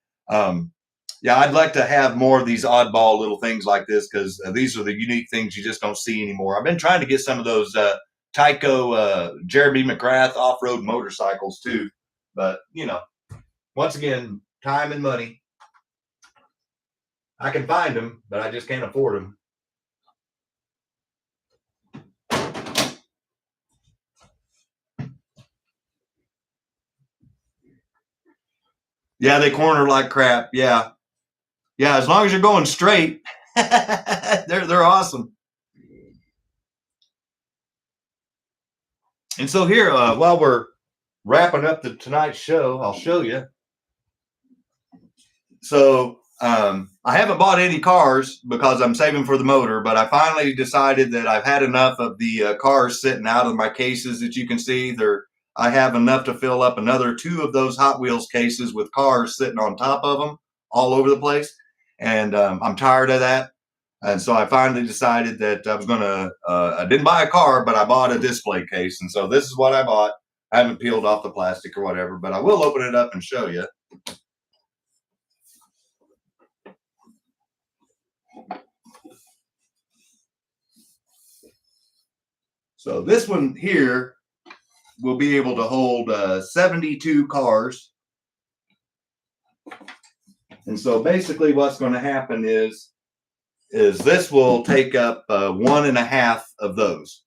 yeah, I'd like to have more of these oddball little things like this, because these are the unique things you just don't see anymore. I've been trying to get some of those TYCO Jeremy McGrath off-road motorcycles too, but once again, time and money. I can find them, but I just can't afford them. Yeah, they corner like crap. Yeah, as long as you're going straight, they're awesome. And so here, while we're wrapping up tonight's show, I'll show you. So I haven't bought any cars because I'm saving for the motor, but I finally decided that I've had enough of the cars sitting out of my cases that you can see. I have enough to fill up another 2 of those Hot Wheels cases with cars sitting on top of them all over the place. And I'm tired of that. And so I finally decided that I was going to, I didn't buy a car, but I bought a display case. And so this is what I bought. I haven't peeled off the plastic or whatever, but I will open it up and show you. So this one here will be able to hold 72 cars. And so basically what's going to happen is this will take up 1.5 of those.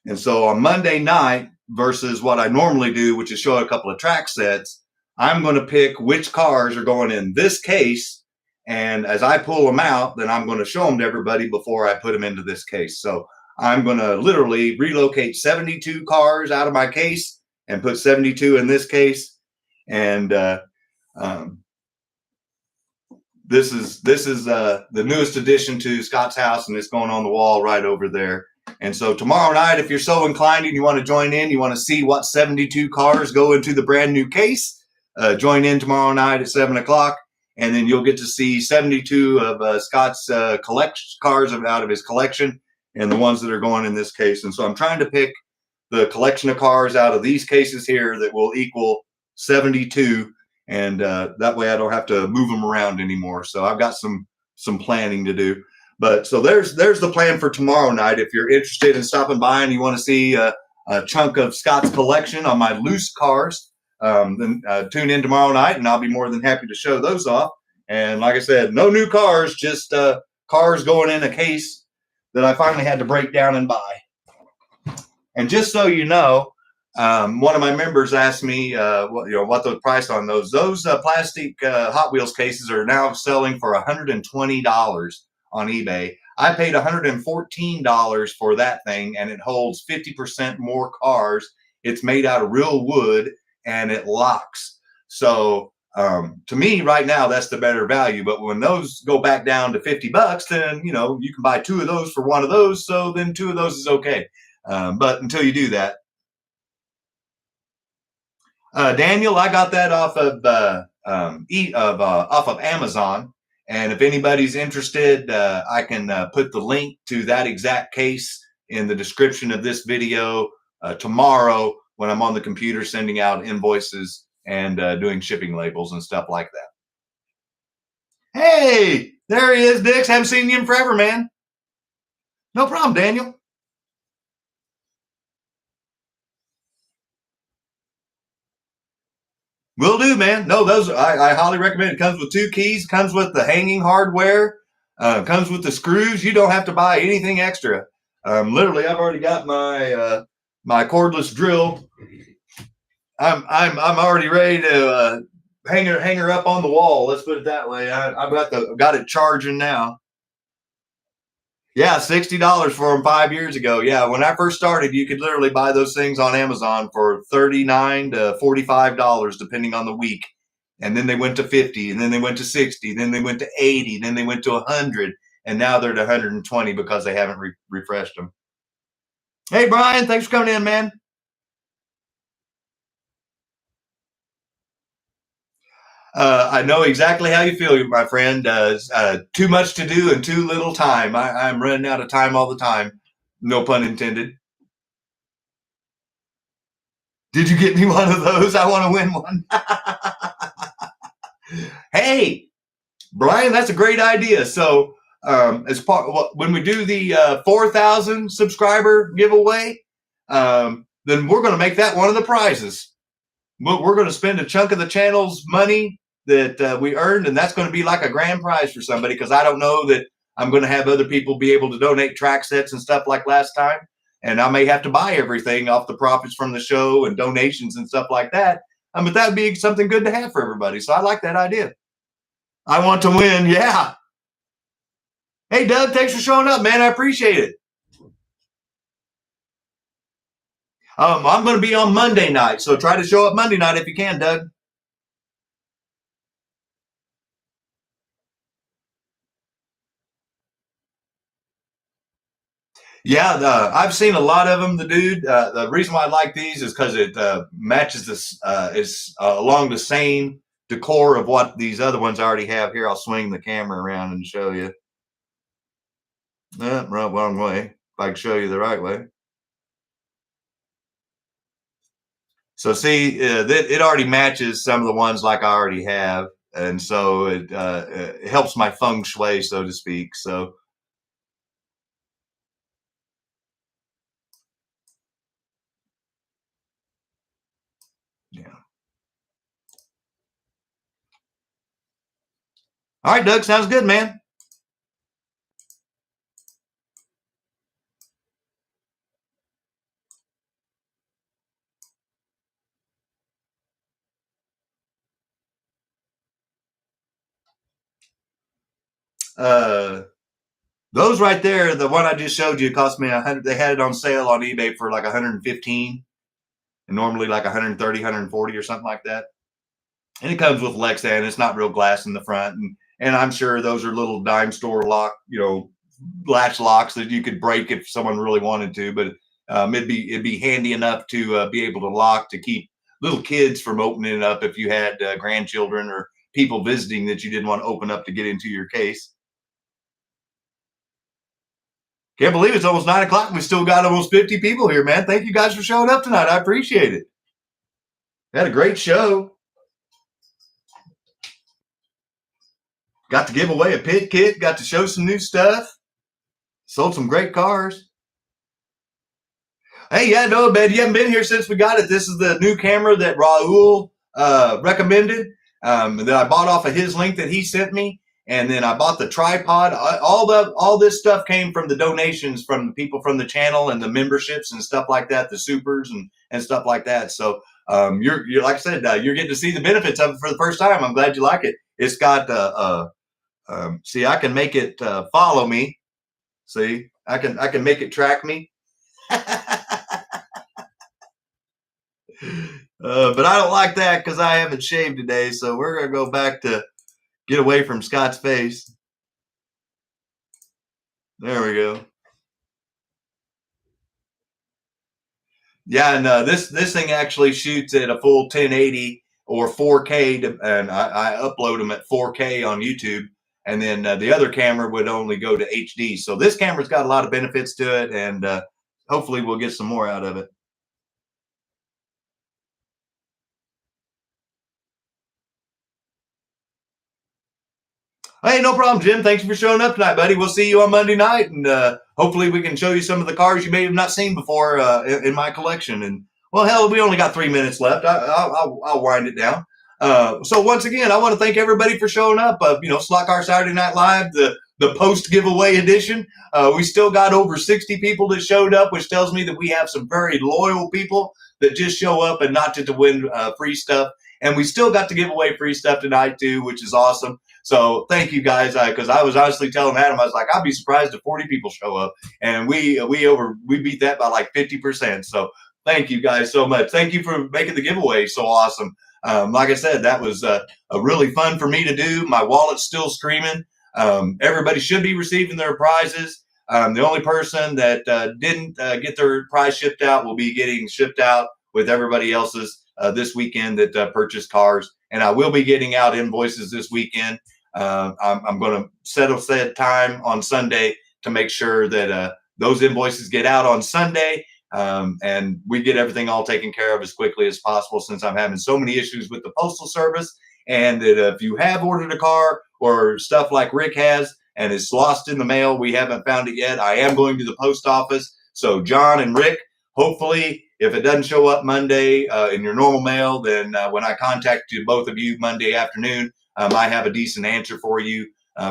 And so on Monday night, versus what I normally do, which is show a couple of track sets, I'm going to pick which cars are going in this case. And as I pull them out, then I'm going to show them to everybody before I put them into this case. So I'm going to literally relocate 72 cars out of my case and put 72 in this case. And this is the newest addition to Scott's house, and it's going on the wall right over there. And so tomorrow night, if you're so inclined and you want to join in, you want to see what 72 cars go into the brand new case, join in tomorrow night at 7 o'clock. And then you'll get to see 72 of Scott's cars out of his collection, and the ones that are going in this case. And so I'm trying to pick the collection of cars out of these cases here that will equal 72. And that way I don't have to move them around anymore. So I've got some planning to do. But so there's the plan for tomorrow night. If you're interested in stopping by and you want to see a chunk of Scott's collection on my loose cars, then tune in tomorrow night, and I'll be more than happy to show those off. And like I said, no new cars, just cars going in a case that I finally had to break down and buy. And just so you know, one of my members asked me, what the price on those plastic Hot Wheels cases are now selling for $120 on eBay. I paid $114 for that thing, and it holds 50% more cars. It's made out of real wood, and it locks. So to me right now, that's the better value. But when those go back down to $50, then you can buy 2 of those for 1 of those. So then 2 of those is okay. But until you do that, Daniel, I got that off of Amazon. And if anybody's interested, I can put the link to that exact case in the description of this video tomorrow when I'm on the computer sending out invoices and doing shipping labels and stuff like that. Hey, there he is, Dix. Haven't seen you in forever, man. No problem, Daniel. Will do, man. No, those I highly recommend. It comes with 2 keys, comes with the hanging hardware, comes with the screws. You don't have to buy anything extra. Literally, I've already got my my cordless drill. I'm already ready to hang her up on the wall. Let's put it that way. I've got it charging now. Yeah, $60 for them 5 years ago. Yeah, when I first started, you could literally buy those things on Amazon for $39 to $45, depending on the week. And then they went to 50, and then they went to 60, then they went to 80, then they went to 100, and now they're at 120 because they haven't refreshed them. Hey, Brian, thanks for coming in, man. I know exactly how you feel, my friend. Too much to do and too little time. I'm running out of time all the time. No pun intended. Did you get me one of those? I want to win one. Hey, Brian, that's a great idea. So, as part when we do the 4,000 subscriber giveaway, then we're going to make that one of the prizes. We're going to spend a chunk of the channel's money that we earned, and that's going to be like a grand prize for somebody, because I don't know that I'm going to have other people be able to donate track sets and stuff like last time, and I may have to buy everything off the profits from the show and donations and stuff like that. But that would be something good to have for everybody. So I like that idea. I want to win. Yeah. Hey, Doug, thanks for showing up, man. I appreciate it. I'm going to be on Monday night, so try to show up Monday night if you can, Doug. Yeah, I've seen a lot of them. The dude. The reason why I like these is because it matches this. Is along the same decor of what these other ones already have. Here, I'll swing the camera around and show you. Right, wrong way. If I can show you the right way. So see, it already matches some of the ones like I already have, and so it helps my feng shui, so to speak. So. Yeah. All right, Doug. Sounds good, man. Those right there, the one I just showed you, cost me 100. They had it on sale on eBay for like 115, and normally like 130, 140 or something like that. And it comes with Lexan. It's not real glass in the front, and I'm sure those are little dime store lock, latch locks that you could break if someone really wanted to. But it'd be handy enough to be able to lock to keep little kids from opening it up if you had grandchildren or people visiting that you didn't want to open up to get into your case. Can't believe it's almost 9 o'clock. We still got almost 50 people here, man. Thank you guys for showing up tonight. I appreciate it. Had a great show. Got to give away a pit kit. Got to show some new stuff. Sold some great cars. Hey, yeah, no, man, you haven't been here since we got it. This is the new camera that Raul recommended, that I bought off of his link that he sent me. And then I bought the tripod. All this stuff came from the donations from the people from the channel and the memberships and stuff like that, the supers and stuff like that. So you're like I said, you're getting to see the benefits of it for the first time. I'm glad you like it. It's got see, I can make it follow me. See, I can make it track me. But I don't like that because I haven't shaved today. So we're gonna go back to get away from Scott's face. There we go. Yeah, and this thing actually shoots at a full 1080 or 4K, and I upload them at 4K on YouTube. And then the other camera would only go to HD. So this camera's got a lot of benefits to it, and hopefully we'll get some more out of it. Hey, no problem, Jim. Thanks for showing up tonight, buddy. We'll see you on Monday night, and hopefully we can show you some of the cars you may have not seen before in my collection. And well, hell, we only got 3 minutes left. I'll wind it down. So once again, I want to thank everybody for showing up. SLOTCAR Saturday Night Live, the post giveaway edition. We still got over 60 people that showed up, which tells me that we have some very loyal people that just show up and not to win free stuff. And we still got to give away free stuff tonight too, which is awesome. So thank you guys, because I was honestly telling Adam, I was like, I'd be surprised if 40 people show up, and we beat that by like 50%. So thank you guys so much. Thank you for making the giveaway so awesome. Like I said, that was a really fun for me to do. My wallet's still screaming. Everybody should be receiving their prizes. The only person that didn't get their prize shipped out will be getting shipped out with everybody else's. this weekend that purchased cars, and I will be getting out invoices this weekend. I'm going to set aside time on Sunday to make sure that those invoices get out on Sunday, and we get everything all taken care of as quickly as possible, since I'm having so many issues with the Postal Service. And that if you have ordered a car or stuff like Rick has and it's lost in the mail, we haven't found it yet, I am going to the post office. So John and Rick, hopefully, if it doesn't show up Monday in your normal mail, then when I contact you, both of you, Monday afternoon, I have a decent answer for you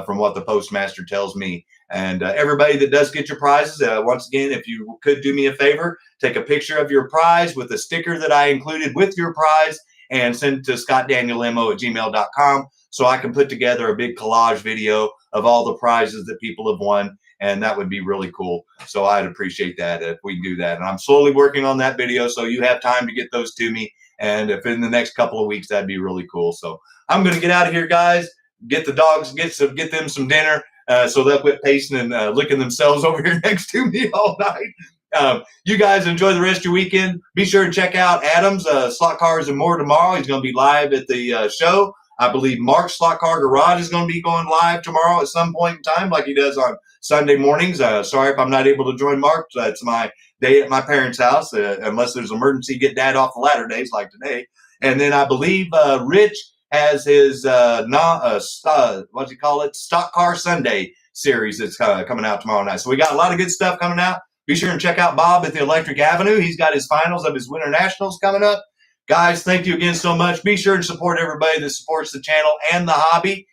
from what the postmaster tells me. And everybody that does get your prizes, once again, if you could do me a favor, take a picture of your prize with a sticker that I included with your prize and send it to scottdanielmo@gmail.com so I can put together a big collage video of all the prizes that people have won. And that would be really cool. So I'd appreciate that if we can do that. And I'm slowly working on that video, so you have time to get those to me. And if in the next couple of weeks, that'd be really cool. So I'm going to get out of here, guys. Get the dogs, get them some dinner, so they'll quit pacing and licking themselves over here next to me all night. You guys enjoy the rest of your weekend. Be sure to check out Adam's Slot Cars and More tomorrow. He's going to be live at the show. I believe Mark's Slot Car Garage is going to be going live tomorrow at some point in time, like he does on Sunday mornings. Sorry if I'm not able to join Mark. It's my day at my parents' house, unless there's an emergency, get dad off the ladder days like today. And then I believe Rich has his what do you call it? Stock Car Sunday series that's coming out tomorrow night. So we got a lot of good stuff coming out. Be sure and check out Bob at the Electric Avenue. He's got his finals of his Winter Nationals coming up. Guys, thank you again so much. Be sure and support everybody that supports the channel and the hobby.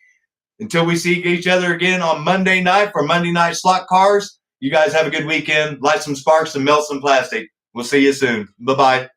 Until we see each other again on Monday night for Monday Night Slot Cars, you guys have a good weekend. Light some sparks and melt some plastic. We'll see you soon. Bye-bye.